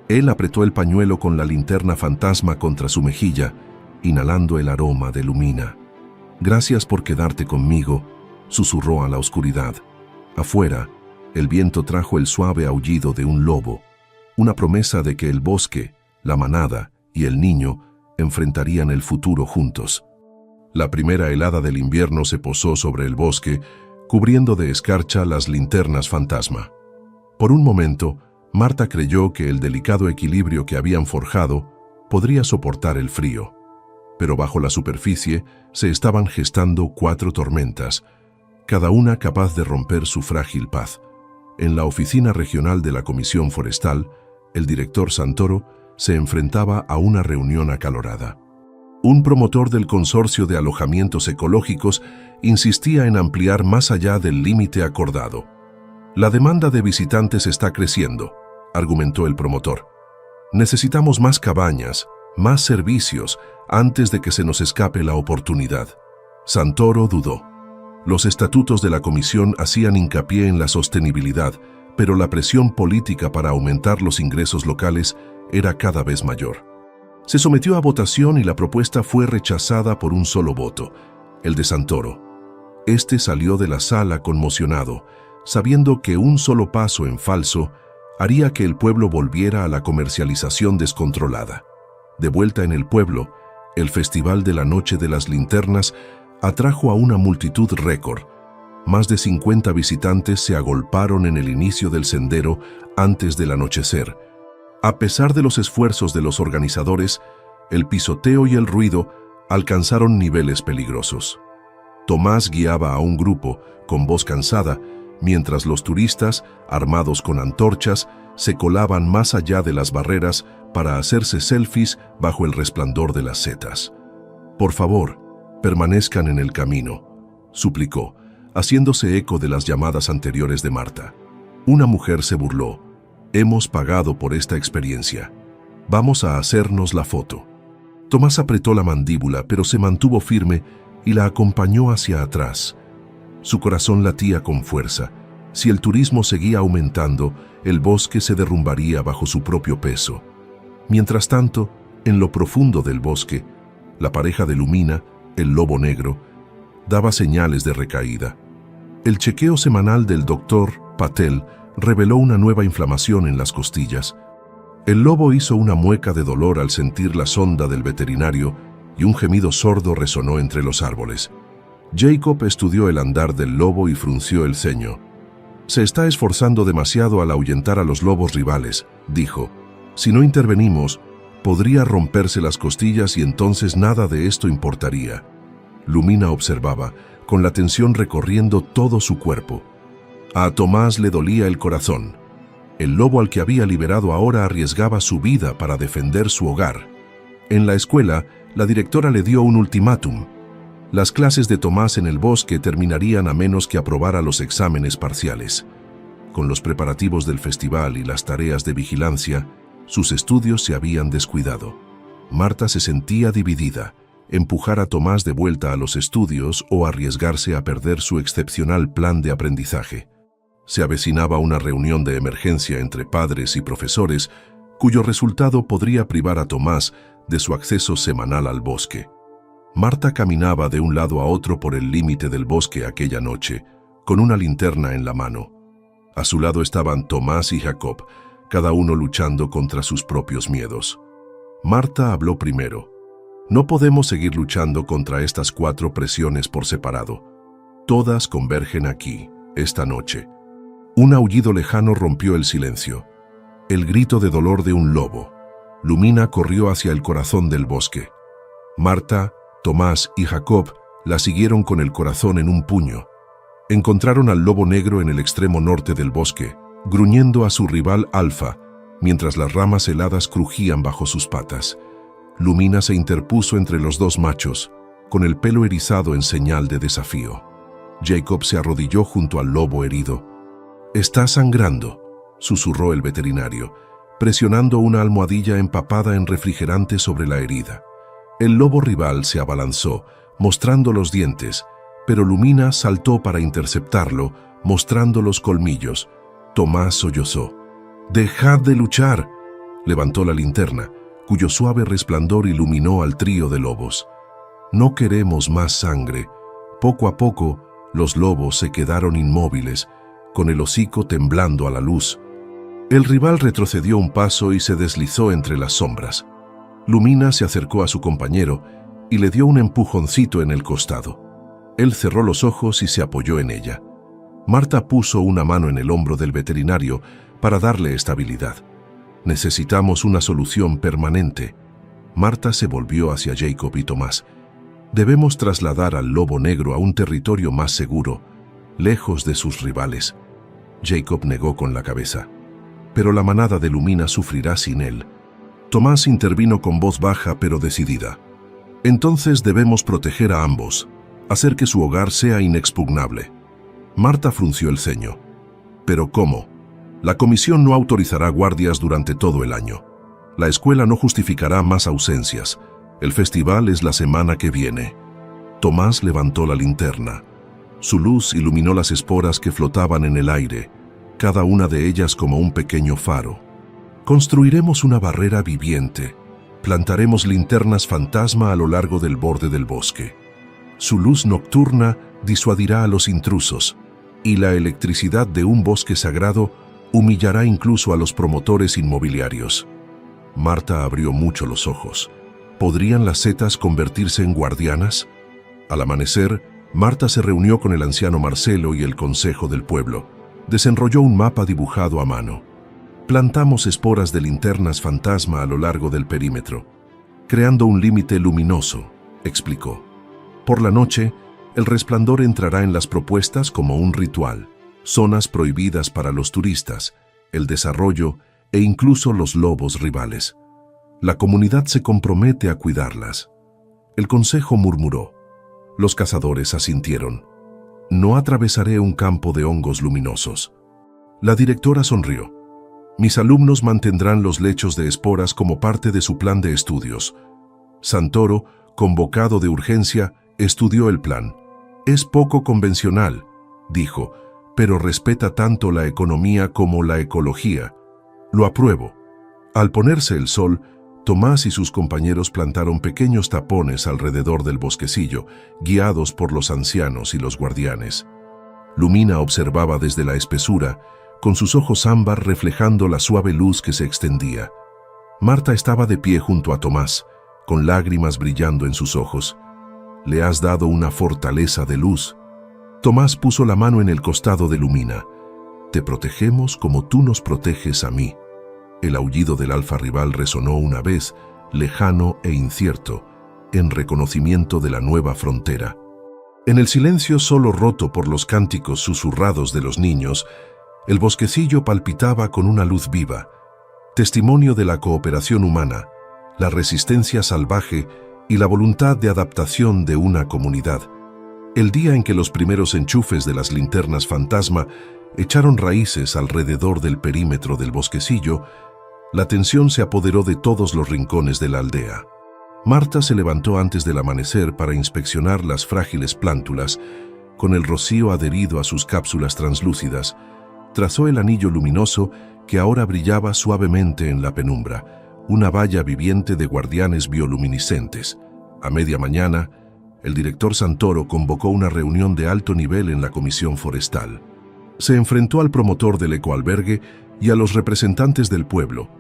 Speaker 1: Él apretó el pañuelo con la linterna fantasma contra su mejilla, inhalando el aroma de Lumina. «Gracias por quedarte conmigo», susurró a la oscuridad. Afuera, el viento trajo el suave aullido de un lobo, una promesa de que el bosque, la manada y el niño enfrentarían el futuro juntos. La primera helada del invierno se posó sobre el bosque, cubriendo de escarcha las linternas fantasma. Por un momento, Marta creyó que el delicado equilibrio que habían forjado podría soportar el frío. Pero bajo la superficie se estaban gestando 4 tormentas, cada una capaz de romper su frágil paz. En la oficina regional de la Comisión Forestal, el director Santoro se enfrentaba a una reunión acalorada. Un promotor del consorcio de alojamientos ecológicos insistía en ampliar más allá del límite acordado. La demanda de visitantes está creciendo, argumentó el promotor. Necesitamos más cabañas, más servicios, antes de que se nos escape la oportunidad. Santoro dudó. Los estatutos de la comisión hacían hincapié en la sostenibilidad, pero la presión política para aumentar los ingresos locales era cada vez mayor. Se sometió a votación y la propuesta fue rechazada por un solo voto, el de Santoro. Este salió de la sala conmocionado, sabiendo que un solo paso en falso haría que el pueblo volviera a la comercialización descontrolada. De vuelta en el pueblo, el Festival de la Noche de las Linternas atrajo a una multitud récord. Más de 50 visitantes se agolparon en el inicio del sendero antes del anochecer. A pesar de los esfuerzos de los organizadores, el pisoteo y el ruido alcanzaron niveles peligrosos. Tomás guiaba a un grupo, con voz cansada, mientras los turistas, armados con antorchas, se colaban más allá de las barreras para hacerse selfies bajo el resplandor de las setas. «Por favor, permanezcan en el camino», suplicó, haciéndose eco de las llamadas anteriores de Marta. Una mujer se burló. «Hemos pagado por esta experiencia. Vamos a hacernos la foto». Tomás apretó la mandíbula, pero se mantuvo firme y la acompañó hacia atrás. Su corazón latía con fuerza. Si el turismo seguía aumentando, el bosque se derrumbaría bajo su propio peso. Mientras tanto, en lo profundo del bosque, la pareja de Lumina, el lobo negro, daba señales de recaída. El chequeo semanal del doctor Patel reveló una nueva inflamación en las costillas. El lobo hizo una mueca de dolor al sentir la sonda del veterinario y un gemido sordo resonó entre los árboles. Jacob estudió el andar del lobo y frunció el ceño. «Se está esforzando demasiado al ahuyentar a los lobos rivales», dijo. «Si no intervenimos, podría romperse las costillas y entonces nada de esto importaría». Lumina observaba, con la tensión recorriendo todo su cuerpo. A Tomás le dolía el corazón. El lobo al que había liberado ahora arriesgaba su vida para defender su hogar. En la escuela, la directora le dio un ultimátum. Las clases de Tomás en el bosque terminarían a menos que aprobara los exámenes parciales. Con los preparativos del festival y las tareas de vigilancia, sus estudios se habían descuidado. Marta se sentía dividida, empujar a Tomás de vuelta a los estudios o arriesgarse a perder su excepcional plan de aprendizaje. Se avecinaba una reunión de emergencia entre padres y profesores, cuyo resultado podría privar a Tomás de su acceso semanal al bosque. Marta caminaba de un lado a otro por el límite del bosque aquella noche, con una linterna en la mano. A su lado estaban Tomás y Jacob, cada uno luchando contra sus propios miedos. Marta habló primero. «No podemos seguir luchando contra estas 4 presiones por separado. Todas convergen aquí, esta noche». Un aullido lejano rompió el silencio. El grito de dolor de un lobo. Lumina corrió hacia el corazón del bosque. Marta, Tomás y Jacob la siguieron con el corazón en un puño. Encontraron al lobo negro en el extremo norte del bosque, gruñendo a su rival Alfa, mientras las ramas heladas crujían bajo sus patas. Lumina se interpuso entre los 2 machos, con el pelo erizado en señal de desafío. Jacob se arrodilló junto al lobo herido. «Está sangrando», susurró el veterinario, presionando una almohadilla empapada en refrigerante sobre la herida. El lobo rival se abalanzó, mostrando los dientes, pero Lumina saltó para interceptarlo, mostrando los colmillos. Tomás sollozó. «¡Dejad de luchar!». Levantó la linterna, cuyo suave resplandor iluminó al trío de lobos. «No queremos más sangre». Poco a poco, los lobos se quedaron inmóviles, con el hocico temblando a la luz. El rival retrocedió un paso y se deslizó entre las sombras. Lumina se acercó a su compañero y le dio un empujoncito en el costado. Él cerró los ojos y se apoyó en ella. Marta puso una mano en el hombro del veterinario para darle estabilidad. «Necesitamos una solución permanente». Marta se volvió hacia Jacob y Tomás. Debemos trasladar al lobo negro a un territorio más seguro, lejos de sus rivales. Jacob negó con la cabeza. Pero la manada de Lumina sufrirá sin él. Tomás intervino con voz baja pero decidida. Entonces debemos proteger a ambos, hacer que su hogar sea inexpugnable. Marta frunció el ceño. ¿Pero cómo? La comisión no autorizará guardias durante todo el año. La escuela no justificará más ausencias. El festival es la semana que viene. Tomás levantó la linterna. Su luz iluminó las esporas que flotaban en el aire, cada una de ellas como un pequeño faro. Construiremos una barrera viviente. Plantaremos linternas fantasma a lo largo del borde del bosque. Su luz nocturna disuadirá a los intrusos, y la electricidad de un bosque sagrado humillará incluso a los promotores inmobiliarios. Marta abrió mucho los ojos. ¿Podrían las setas convertirse en guardianas? Al amanecer, Marta se reunió con el anciano Marcelo y el consejo del pueblo. Desenrolló un mapa dibujado a mano. Plantamos esporas de linternas fantasma a lo largo del perímetro, creando un límite luminoso, explicó. Por la noche, el resplandor entrará en las propuestas como un ritual, zonas prohibidas para los turistas, el desarrollo e incluso los lobos rivales. La comunidad se compromete a cuidarlas. El consejo murmuró. Los cazadores asintieron. No atravesaré un campo de hongos luminosos. La directora sonrió. Mis alumnos mantendrán los lechos de esporas como parte de su plan de estudios. Santoro, convocado de urgencia, estudió el plan. Es poco convencional, dijo, pero respeta tanto la economía como la ecología. Lo apruebo. Al ponerse el sol, Tomás y sus compañeros plantaron pequeños tapones alrededor del bosquecillo, guiados por los ancianos y los guardianes. Lumina observaba desde la espesura, con sus ojos ámbar reflejando la suave luz que se extendía. Marta estaba de pie junto a Tomás, con lágrimas brillando en sus ojos. «Le has dado una fortaleza de luz». Tomás puso la mano en el costado de Lumina. «Te protegemos como tú nos proteges a mí». El aullido del alfa rival resonó una vez, lejano e incierto, en reconocimiento de la nueva frontera. En el silencio solo roto por los cánticos susurrados de los niños, el bosquecillo palpitaba con una luz viva, testimonio de la cooperación humana, la resistencia salvaje y la voluntad de adaptación de una comunidad. El día en que los primeros enchufes de las linternas fantasma echaron raíces alrededor del perímetro del bosquecillo, la tensión se apoderó de todos los rincones de la aldea. Marta se levantó antes del amanecer para inspeccionar las frágiles plántulas, con el rocío adherido a sus cápsulas translúcidas. Trazó el anillo luminoso que ahora brillaba suavemente en la penumbra, una valla viviente de guardianes bioluminiscentes. A media mañana, el director Santoro convocó una reunión de alto nivel en la comisión forestal. Se enfrentó al promotor del ecoalbergue y a los representantes del pueblo,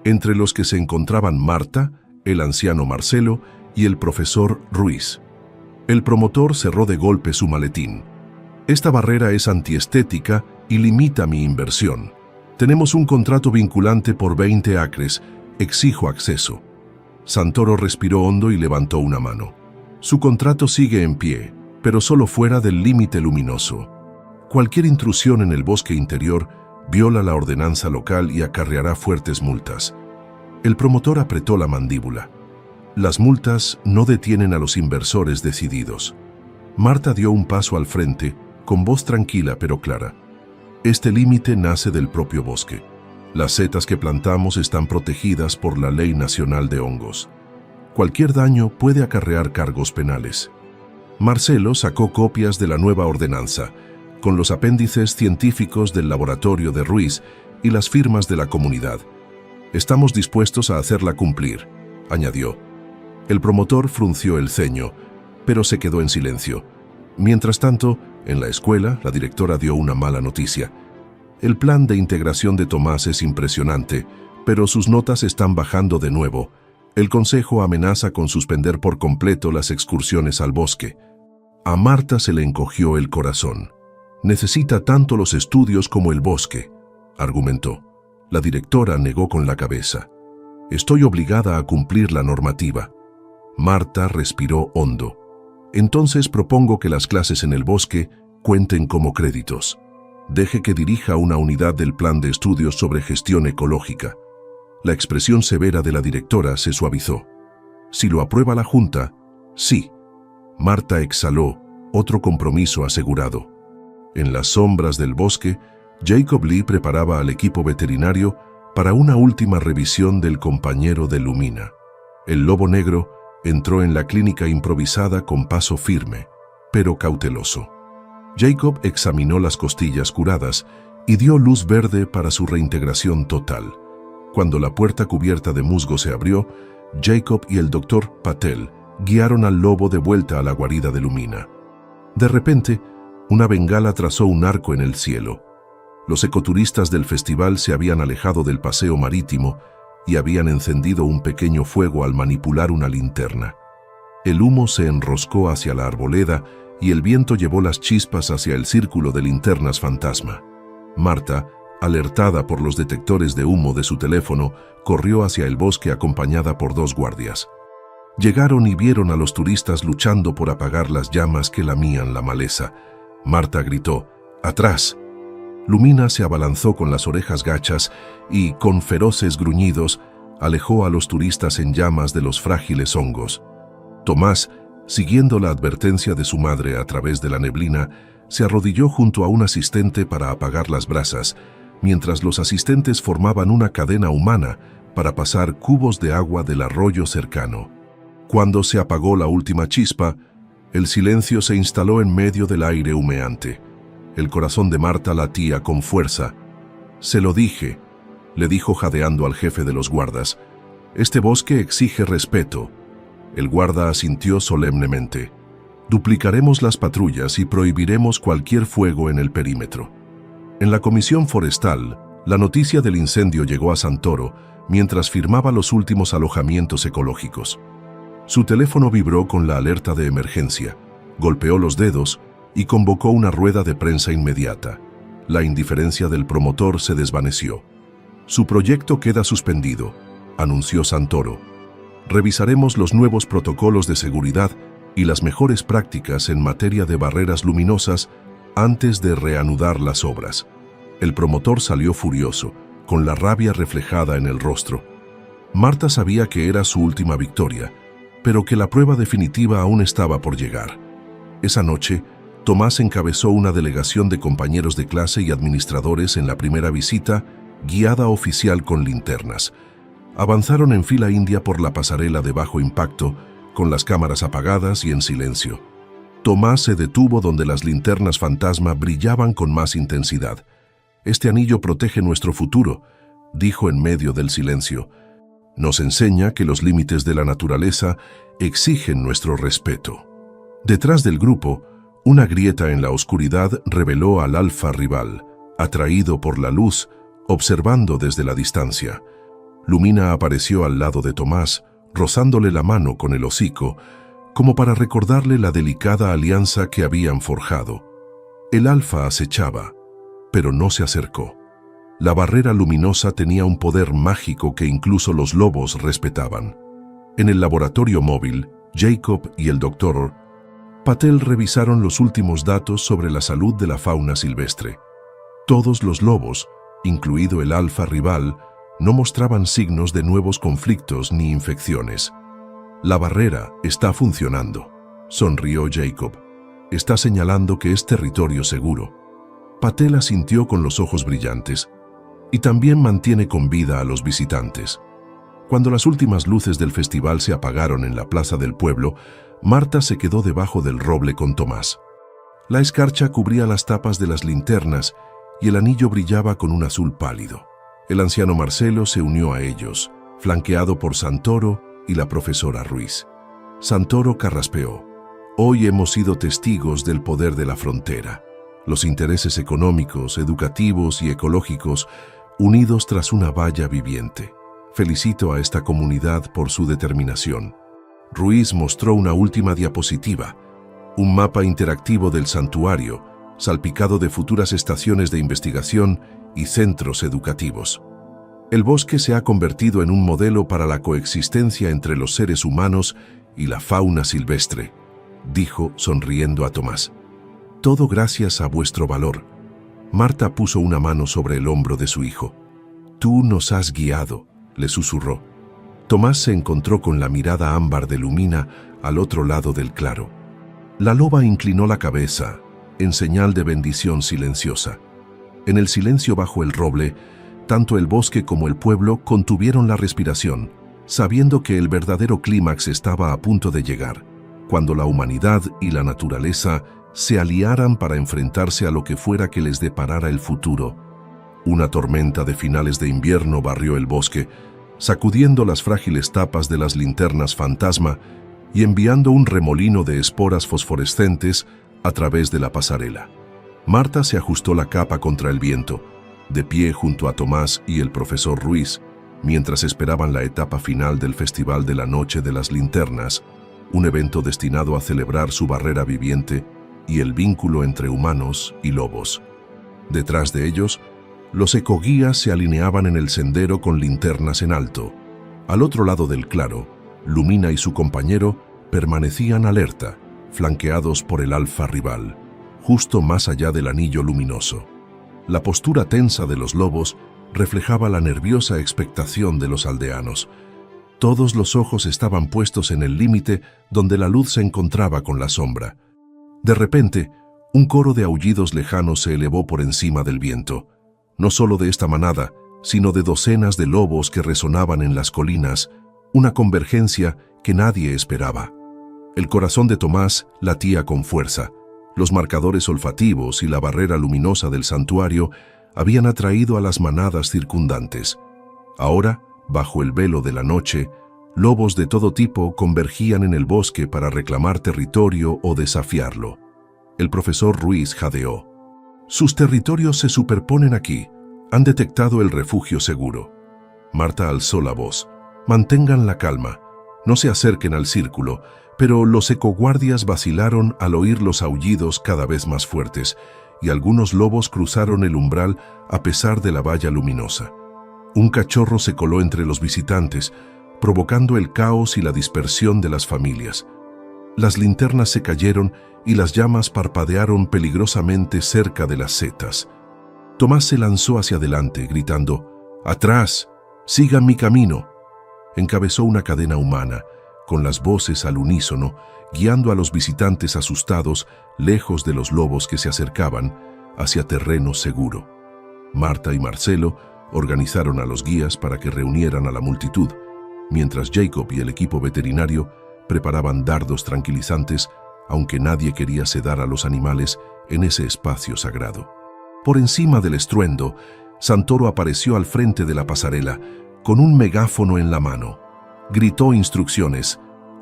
Speaker 1: entre los que se encontraban Marta, el anciano Marcelo y el profesor Ruiz. El promotor cerró de golpe su maletín. Esta barrera es antiestética y limita mi inversión. Tenemos un contrato vinculante por 20 acres. Exijo acceso. Santoro respiró hondo y levantó una mano. Su contrato sigue en pie, pero solo fuera del límite luminoso. Cualquier intrusión en el bosque interior viola la ordenanza local y acarreará fuertes multas. El promotor apretó la mandíbula. Las multas no detienen a los inversores decididos. Marta dio un paso al frente, con voz tranquila pero clara. Este límite nace del propio bosque. Las setas que plantamos están protegidas por la Ley Nacional de Hongos. Cualquier daño puede acarrear cargos penales. Marcelo sacó copias de la nueva ordenanza, con los apéndices científicos del laboratorio de Ruiz y las firmas de la comunidad. Estamos dispuestos a hacerla cumplir, añadió. El promotor frunció el ceño, pero se quedó en silencio. Mientras tanto, en la escuela, la directora dio una mala noticia. El plan de integración de Tomás es impresionante, pero sus notas están bajando de nuevo. El consejo amenaza con suspender por completo las excursiones al bosque. A Marta se le encogió el corazón. Necesita tanto los estudios como el bosque, argumentó. La directora negó con la cabeza. Estoy obligada a cumplir la normativa. Marta respiró hondo. Entonces propongo que las clases en el bosque cuenten como créditos. Deje que dirija una unidad del plan de estudios sobre gestión ecológica. La expresión severa de la directora se suavizó. Si lo aprueba la Junta, sí. Marta exhaló, otro compromiso asegurado. En las sombras del bosque, Jacob Lee preparaba al equipo veterinario para una última revisión del compañero de Lumina. El lobo negro entró en la clínica improvisada con paso firme, pero cauteloso. Jacob examinó las costillas curadas y dio luz verde para su reintegración total. Cuando la puerta cubierta de musgo se abrió, Jacob y el doctor Patel guiaron al lobo de vuelta a la guarida de Lumina. De repente, una bengala trazó un arco en el cielo. Los ecoturistas del festival se habían alejado del paseo marítimo y habían encendido un pequeño fuego al manipular una linterna. El humo se enroscó hacia la arboleda y el viento llevó las chispas hacia el círculo de linternas fantasma. Marta, alertada por los detectores de humo de su teléfono, corrió hacia el bosque acompañada por 2 guardias. Llegaron y vieron a los turistas luchando por apagar las llamas que lamían la maleza. Marta gritó, ¡atrás! Lumina se abalanzó con las orejas gachas y, con feroces gruñidos, alejó a los turistas en llamas de los frágiles hongos. Tomás, siguiendo la advertencia de su madre a través de la neblina, se arrodilló junto a un asistente para apagar las brasas, mientras los asistentes formaban una cadena humana para pasar cubos de agua del arroyo cercano. Cuando se apagó la última chispa, el silencio se instaló en medio del aire humeante. El corazón de Marta latía con fuerza. «Se lo dije», le dijo jadeando al jefe de los guardas. «Este bosque exige respeto». El guarda asintió solemnemente. «Duplicaremos las patrullas y prohibiremos cualquier fuego en el perímetro». En la comisión forestal, la noticia del incendio llegó a Santoro mientras firmaba los últimos alojamientos ecológicos. Su teléfono vibró con la alerta de emergencia, golpeó los dedos y convocó una rueda de prensa inmediata. La indiferencia del promotor se desvaneció. «Su proyecto queda suspendido», anunció Santoro. «Revisaremos los nuevos protocolos de seguridad y las mejores prácticas en materia de barreras luminosas antes de reanudar las obras». El promotor salió furioso, con la rabia reflejada en el rostro. Marta sabía que era su última victoria, pero que la prueba definitiva aún estaba por llegar. Esa noche, Tomás encabezó una delegación de compañeros de clase y administradores en la primera visita, guiada oficial con linternas. Avanzaron en fila india por la pasarela de bajo impacto, con las cámaras apagadas y en silencio. Tomás se detuvo donde las linternas fantasma brillaban con más intensidad. «Este anillo protege nuestro futuro», dijo en medio del silencio. «Nos enseña que los límites de la naturaleza exigen nuestro respeto». Detrás del grupo, una grieta en la oscuridad reveló al alfa rival, atraído por la luz, observando desde la distancia. Lumina apareció al lado de Tomás, rozándole la mano con el hocico, como para recordarle la delicada alianza que habían forjado. El alfa acechaba, pero no se acercó. La barrera luminosa tenía un poder mágico que incluso los lobos respetaban. En el laboratorio móvil, Jacob y el doctor Patel revisaron los últimos datos sobre la salud de la fauna silvestre. Todos los lobos, incluido el alfa rival, no mostraban signos de nuevos conflictos ni infecciones. «La barrera está funcionando», sonrió Jacob. «Está señalando que es territorio seguro». Patel asintió con los ojos brillantes. «Y también mantiene con vida a los visitantes». Cuando las últimas luces del festival se apagaron en la plaza del pueblo, Marta se quedó debajo del roble con Tomás. La escarcha cubría las tapas de las linternas y el anillo brillaba con un azul pálido. El anciano Marcelo se unió a ellos, flanqueado por Santoro y la profesora Ruiz. Santoro carraspeó. «Hoy hemos sido testigos del poder de la frontera, los intereses económicos, educativos y ecológicos unidos tras una valla viviente. Felicito a esta comunidad por su determinación». Ruiz mostró una última diapositiva, un mapa interactivo del santuario, salpicado de futuras estaciones de investigación y centros educativos. El bosque se ha convertido en un modelo para la coexistencia entre los seres humanos y la fauna silvestre, dijo sonriendo a Tomás. Todo gracias a vuestro valor. Marta puso una mano sobre el hombro de su hijo. Tú nos has guiado, le susurró. Tomás se encontró con la mirada ámbar de Lumina al otro lado del claro. La loba inclinó la cabeza, en señal de bendición silenciosa. En el silencio bajo el roble, tanto el bosque como el pueblo contuvieron la respiración, sabiendo que el verdadero clímax estaba a punto de llegar, cuando la humanidad y la naturaleza se aliaran para enfrentarse a lo que fuera que les deparara el futuro. Una tormenta de finales de invierno barrió el bosque, sacudiendo las frágiles tapas de las linternas fantasma y enviando un remolino de esporas fosforescentes a través de la pasarela. Marta se ajustó la capa contra el viento, de pie junto a Tomás y el profesor Ruiz, mientras esperaban la etapa final del Festival de la Noche de las Linternas, un evento destinado a celebrar su barrera viviente y el vínculo entre humanos y lobos. Detrás de ellos, los ecoguías se alineaban en el sendero con linternas en alto. Al otro lado del claro, Lumina y su compañero permanecían alerta, flanqueados por el alfa rival, justo más allá del anillo luminoso. La postura tensa de los lobos reflejaba la nerviosa expectación de los aldeanos. Todos los ojos estaban puestos en el límite donde la luz se encontraba con la sombra. De repente, un coro de aullidos lejanos se elevó por encima del viento. No solo de esta manada, sino de docenas de lobos que resonaban en las colinas, una convergencia que nadie esperaba. El corazón de Tomás latía con fuerza. Los marcadores olfativos y la barrera luminosa del santuario habían atraído a las manadas circundantes. Ahora, bajo el velo de la noche, lobos de todo tipo convergían en el bosque para reclamar territorio o desafiarlo. El profesor Ruiz jadeó. Sus territorios se superponen aquí. Han detectado el refugio seguro. Marta alzó la voz. Mantengan la calma. No se acerquen al círculo, pero los ecoguardias vacilaron al oír los aullidos cada vez más fuertes, y algunos lobos cruzaron el umbral a pesar de la valla luminosa. Un cachorro se coló entre los visitantes, provocando el caos y la dispersión de las familias. Las linternas se cayeron y las llamas parpadearon peligrosamente cerca de las setas. Tomás se lanzó hacia adelante, gritando, «¡Atrás! ¡Sigan mi camino!». Encabezó una cadena humana, con las voces al unísono, guiando a los visitantes asustados, lejos de los lobos que se acercaban, hacia terreno seguro. Marta y Marcelo organizaron a los guías para que reunieran a la multitud, mientras Jacob y el equipo veterinario preparaban dardos tranquilizantes, aunque nadie quería sedar a los animales en ese espacio sagrado. Por encima del estruendo, Santoro apareció al frente de la pasarela, con un megáfono en la mano. Gritó instrucciones: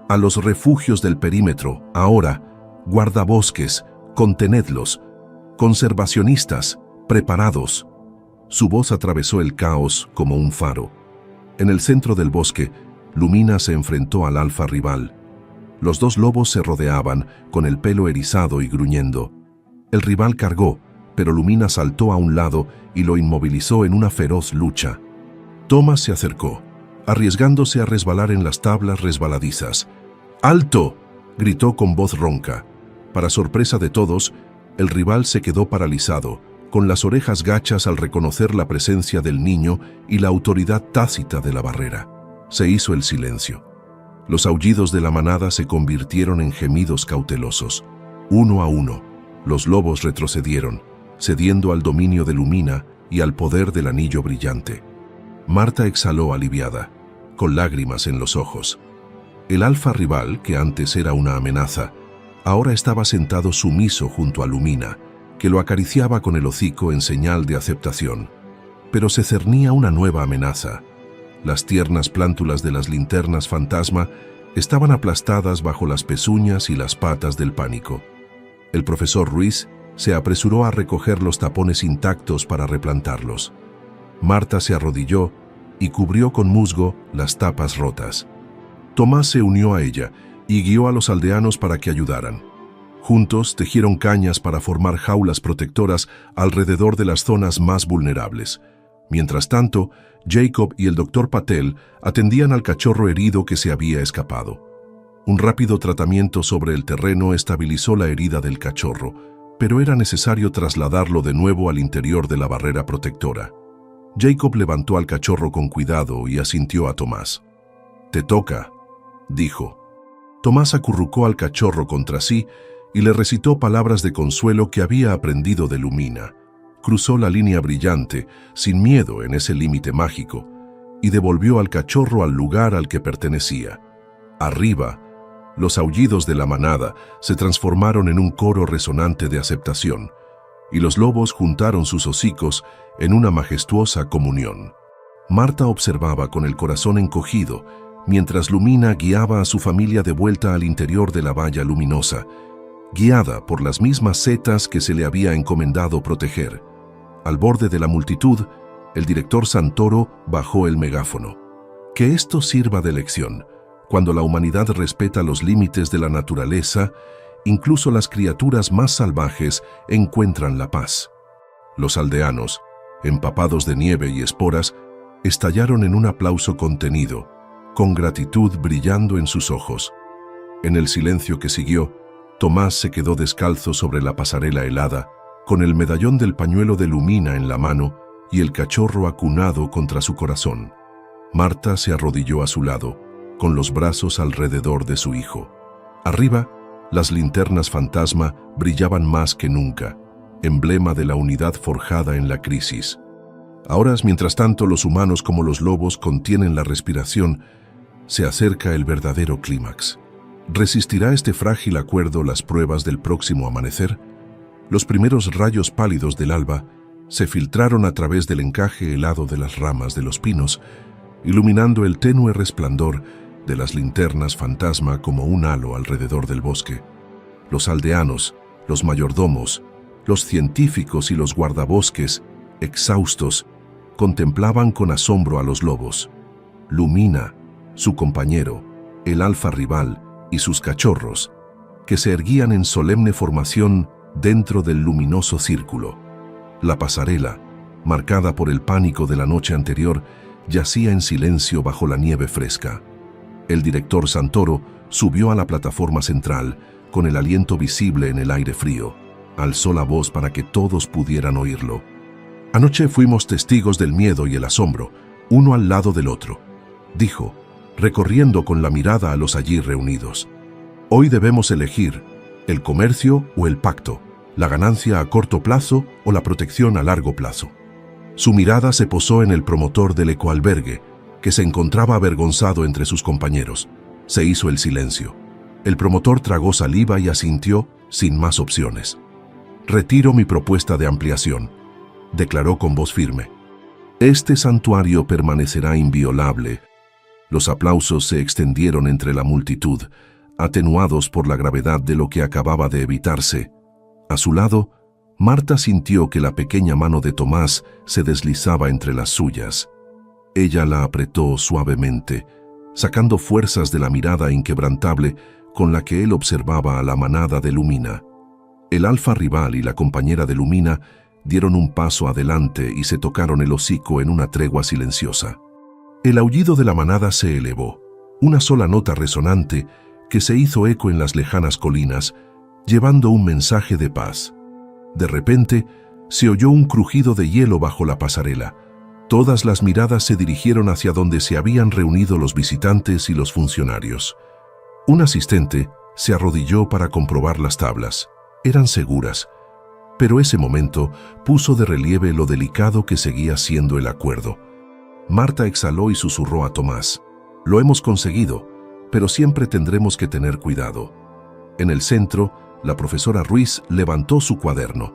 Speaker 1: «A los refugios del perímetro, ahora, guardabosques, contenedlos, conservacionistas, preparados». Su voz atravesó el caos como un faro. En el centro del bosque, Lumina se enfrentó al alfa rival. Los dos lobos se rodeaban, con el pelo erizado y gruñendo. El rival cargó, pero Lumina saltó a un lado y lo inmovilizó en una feroz lucha. Tomás se acercó, arriesgándose a resbalar en las tablas resbaladizas. «¡Alto!», gritó con voz ronca. Para sorpresa de todos, el rival se quedó paralizado, con las orejas gachas al reconocer la presencia del niño y la autoridad tácita de la barrera. Se hizo el silencio. Los aullidos de la manada se convirtieron en gemidos cautelosos. Uno a uno, los lobos retrocedieron, cediendo al dominio de Lumina y al poder del anillo brillante. Marta exhaló aliviada, con lágrimas en los ojos. El alfa rival, que antes era una amenaza, ahora estaba sentado sumiso junto a Lumina, que lo acariciaba con el hocico en señal de aceptación. Pero se cernía una nueva amenaza. Las tiernas plántulas de las linternas fantasma estaban aplastadas bajo las pezuñas y las patas del pánico. El profesor Ruiz se apresuró a recoger los tapones intactos para replantarlos. Marta se arrodilló y cubrió con musgo las tapas rotas. Tomás se unió a ella y guió a los aldeanos para que ayudaran. Juntos tejieron cañas para formar jaulas protectoras alrededor de las zonas más vulnerables. Mientras tanto, Jacob y el doctor Patel atendían al cachorro herido que se había escapado. Un rápido tratamiento sobre el terreno estabilizó la herida del cachorro, pero era necesario trasladarlo de nuevo al interior de la barrera protectora. Jacob levantó al cachorro con cuidado y asintió a Tomás. «Te toca», dijo. Tomás acurrucó al cachorro contra sí y le recitó palabras de consuelo que había aprendido de Lumina. Cruzó la línea brillante, sin miedo en ese límite mágico, y devolvió al cachorro al lugar al que pertenecía. Arriba, los aullidos de la manada se transformaron en un coro resonante de aceptación, y los lobos juntaron sus hocicos en una majestuosa comunión. Marta observaba con el corazón encogido, mientras Lumina guiaba a su familia de vuelta al interior de la valla luminosa, guiada por las mismas setas que se le había encomendado proteger. Al borde de la multitud, el director Santoro bajó el megáfono. Que esto sirva de lección. Cuando la humanidad respeta los límites de la naturaleza, incluso las criaturas más salvajes encuentran la paz. Los aldeanos, empapados de nieve y esporas, estallaron en un aplauso contenido, con gratitud brillando en sus ojos. En el silencio que siguió, Tomás se quedó descalzo sobre la pasarela helada, con el medallón del pañuelo de Lumina en la mano y el cachorro acunado contra su corazón. Marta se arrodilló a su lado, con los brazos alrededor de su hijo. Arriba, las linternas fantasma brillaban más que nunca, emblema de la unidad forjada en la crisis. Ahora, mientras tanto, los humanos como los lobos contienen la respiración, se acerca el verdadero clímax. ¿Resistirá este frágil acuerdo las pruebas del próximo amanecer? Los primeros rayos pálidos del alba se filtraron a través del encaje helado de las ramas de los pinos, iluminando el tenue resplandor de las linternas fantasma como un halo alrededor del bosque. Los aldeanos, los mayordomos, los científicos y los guardabosques, exhaustos, contemplaban con asombro a los lobos. Lumina, su compañero, el alfa rival y sus cachorros, que se erguían en solemne formación dentro del luminoso círculo. La pasarela, marcada por el pánico de la noche anterior, yacía en silencio bajo la nieve fresca. El director Santoro subió a la plataforma central, con el aliento visible en el aire frío. Alzó la voz para que todos pudieran oírlo. «Anoche fuimos testigos del miedo y el asombro, uno al lado del otro», dijo, recorriendo con la mirada a los allí reunidos. «Hoy debemos elegir el comercio o el pacto, la ganancia a corto plazo o la protección a largo plazo». Su mirada se posó en el promotor del ecoalbergue, que se encontraba avergonzado entre sus compañeros. Se hizo el silencio. El promotor tragó saliva y asintió sin más opciones. «Retiro mi propuesta de ampliación», declaró con voz firme. «Este santuario permanecerá inviolable». Los aplausos se extendieron entre la multitud, atenuados por la gravedad de lo que acababa de evitarse. A su lado, Marta sintió que la pequeña mano de Tomás se deslizaba entre las suyas. Ella la apretó suavemente, sacando fuerzas de la mirada inquebrantable con la que él observaba a la manada de Lumina. El alfa rival y la compañera de Lumina dieron un paso adelante y se tocaron el hocico en una tregua silenciosa. El aullido de la manada se elevó, una sola nota resonante que se hizo eco en las lejanas colinas, llevando un mensaje de paz. De repente, se oyó un crujido de hielo bajo la pasarela. Todas las miradas se dirigieron hacia donde se habían reunido los visitantes y los funcionarios. Un asistente se arrodilló para comprobar las tablas. Eran seguras, pero ese momento puso de relieve lo delicado que seguía siendo el acuerdo. Marta exhaló y susurró a Tomás: «Lo hemos conseguido, pero siempre tendremos que tener cuidado». En el centro, la profesora Ruiz levantó su cuaderno.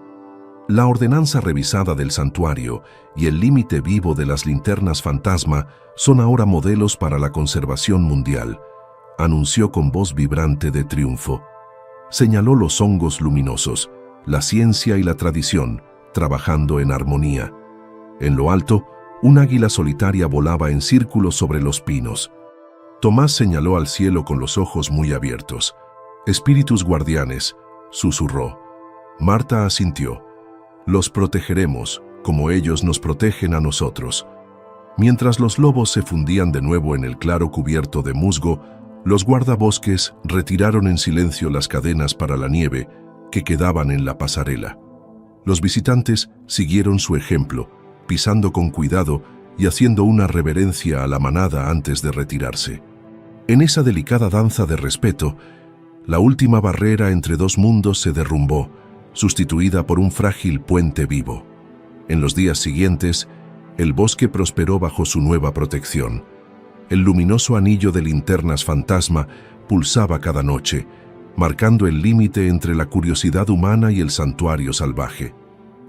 Speaker 1: La ordenanza revisada del santuario y el límite vivo de las linternas fantasma son ahora modelos para la conservación mundial, anunció con voz vibrante de triunfo. Señaló los hongos luminosos, la ciencia y la tradición, trabajando en armonía. En lo alto, un águila solitaria volaba en círculos sobre los pinos. Tomás señaló al cielo con los ojos muy abiertos. «Espíritus guardianes», susurró. Marta asintió. «Los protegeremos», como ellos nos protegen a nosotros. Mientras los lobos se fundían de nuevo en el claro cubierto de musgo, los guardabosques retiraron en silencio las cadenas para la nieve que quedaban en la pasarela. Los visitantes siguieron su ejemplo, pisando con cuidado y haciendo una reverencia a la manada antes de retirarse. En esa delicada danza de respeto, la última barrera entre dos mundos se derrumbó, sustituida por un frágil puente vivo. En los días siguientes, el bosque prosperó bajo su nueva protección. El luminoso anillo de linternas fantasma pulsaba cada noche, marcando el límite entre la curiosidad humana y el santuario salvaje.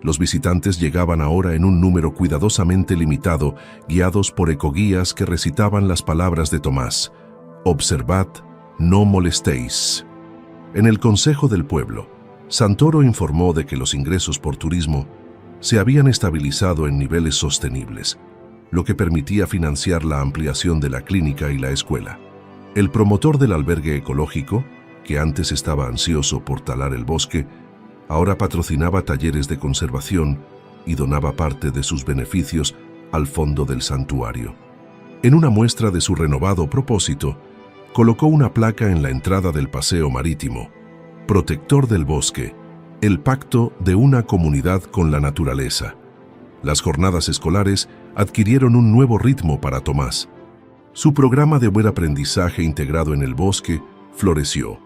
Speaker 1: Los visitantes llegaban ahora en un número cuidadosamente limitado, guiados por ecoguías que recitaban las palabras de Tomás: «Observad, no molestéis». En el Consejo del Pueblo, Santoro informó de que los ingresos por turismo se habían estabilizado en niveles sostenibles, lo que permitía financiar la ampliación de la clínica y la escuela. El promotor del albergue ecológico, que antes estaba ansioso por talar el bosque, ahora patrocinaba talleres de conservación y donaba parte de sus beneficios al fondo del santuario. En una muestra de su renovado propósito, colocó una placa en la entrada del paseo marítimo: «Protector del bosque, el pacto de una comunidad con la naturaleza». Las jornadas escolares adquirieron un nuevo ritmo para Tomás. Su programa de buen aprendizaje integrado en el bosque floreció.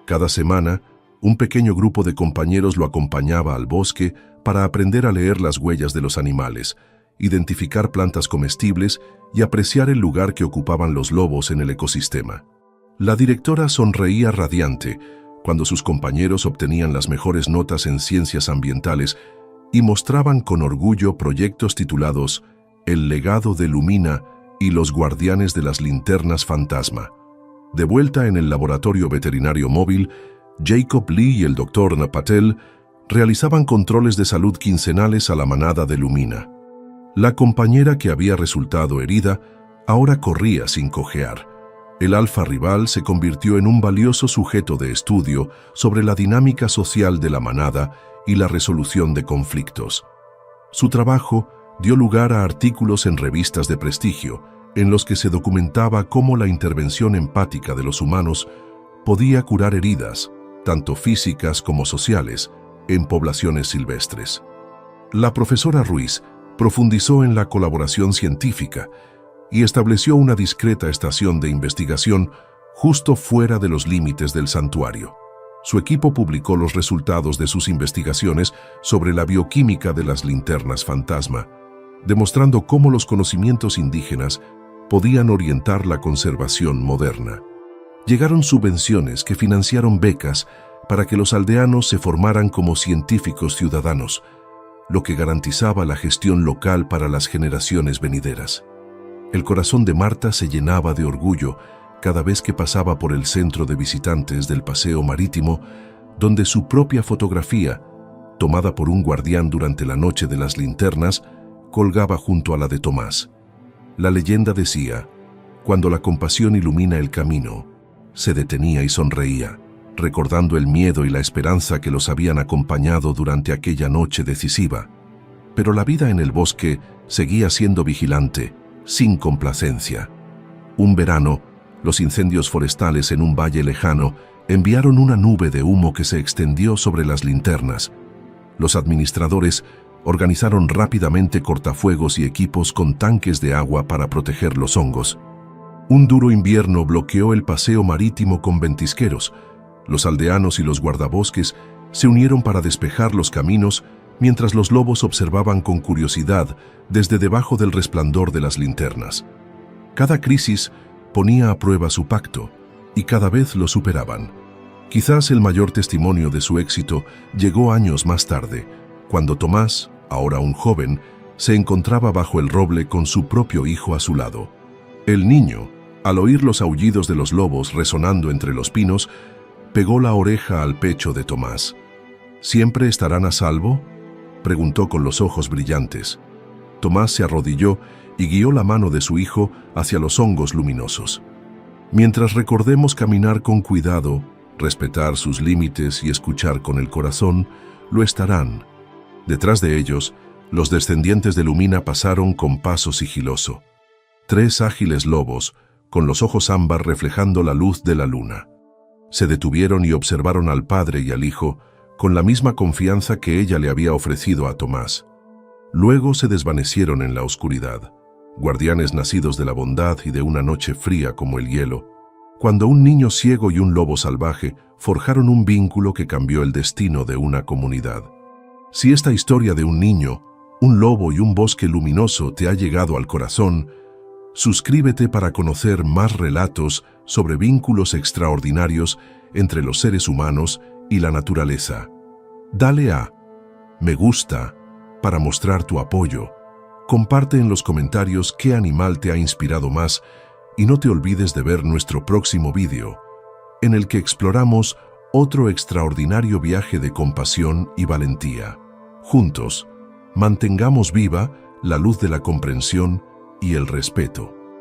Speaker 1: Cada semana, un pequeño grupo de compañeros lo acompañaba al bosque para aprender a leer las huellas de los animales, identificar plantas comestibles y apreciar el lugar que ocupaban los lobos en el ecosistema. La directora sonreía radiante cuando sus compañeros obtenían las mejores notas en ciencias ambientales y mostraban con orgullo proyectos titulados «El legado de Lumina» y «Los guardianes de las linternas fantasma». De vuelta en el laboratorio veterinario móvil, Jacob Lee y el Dr. Patel realizaban controles de salud quincenales a la manada de Lumina. La compañera que había resultado herida ahora corría sin cojear. El alfa rival se convirtió en un valioso sujeto de estudio sobre la dinámica social de la manada y la resolución de conflictos. Su trabajo dio lugar a artículos en revistas de prestigio, en los que se documentaba cómo la intervención empática de los humanos podía curar heridas, tanto físicas como sociales, en poblaciones silvestres. La profesora Ruiz profundizó en la colaboración científica y estableció una discreta estación de investigación justo fuera de los límites del santuario. Su equipo publicó los resultados de sus investigaciones sobre la bioquímica de las linternas fantasma, demostrando cómo los conocimientos indígenas podían orientar la conservación moderna. Llegaron subvenciones que financiaron becas para que los aldeanos se formaran como científicos ciudadanos, lo que garantizaba la gestión local para las generaciones venideras. El corazón de Marta se llenaba de orgullo cada vez que pasaba por el centro de visitantes del paseo marítimo, donde su propia fotografía, tomada por un guardián durante la noche de las linternas, colgaba junto a la de Tomás. La leyenda decía: cuando la compasión ilumina el camino, se detenía y sonreía, recordando el miedo y la esperanza que los habían acompañado durante aquella noche decisiva. Pero la vida en el bosque seguía siendo vigilante, sin complacencia. Un verano, los incendios forestales en un valle lejano enviaron una nube de humo que se extendió sobre las linternas. Los administradores organizaron rápidamente cortafuegos y equipos con tanques de agua para proteger los hongos. Un duro invierno bloqueó el paseo marítimo con ventisqueros. Los aldeanos y los guardabosques se unieron para despejar los caminos, mientras los lobos observaban con curiosidad desde debajo del resplandor de las linternas. Cada crisis ponía a prueba su pacto, y cada vez lo superaban. Quizás el mayor testimonio de su éxito llegó años más tarde, cuando Tomás, ahora un joven, se encontraba bajo el roble con su propio hijo a su lado. El niño, al oír los aullidos de los lobos resonando entre los pinos, pegó la oreja al pecho de Tomás. ¿Siempre estarán a salvo?, preguntó con los ojos brillantes. Tomás se arrodilló y guió la mano de su hijo hacia los hongos luminosos. Mientras recordemos caminar con cuidado, respetar sus límites y escuchar con el corazón, lo estarán. Detrás de ellos, Los descendientes de Lumina pasaron con paso sigiloso. 3 ágiles lobos, con los ojos ámbar reflejando la luz de la luna. Se detuvieron y observaron al padre y al hijo con la misma confianza que ella le había ofrecido a Tomás. Luego se desvanecieron en la oscuridad, guardianes nacidos de la bondad y de una noche fría como el hielo, cuando un niño ciego y un lobo salvaje forjaron un vínculo que cambió el destino de una comunidad. Si esta historia de un niño, un lobo y un bosque luminoso te ha llegado al corazón, suscríbete para conocer más relatos sobre vínculos extraordinarios entre los seres humanos y la naturaleza. Dale a me gusta para mostrar tu apoyo. Comparte en los comentarios qué animal te ha inspirado más y no te olvides de ver nuestro próximo vídeo, en el que exploramos otro extraordinario viaje de compasión y valentía. Juntos, mantengamos viva la luz de la comprensión y el respeto.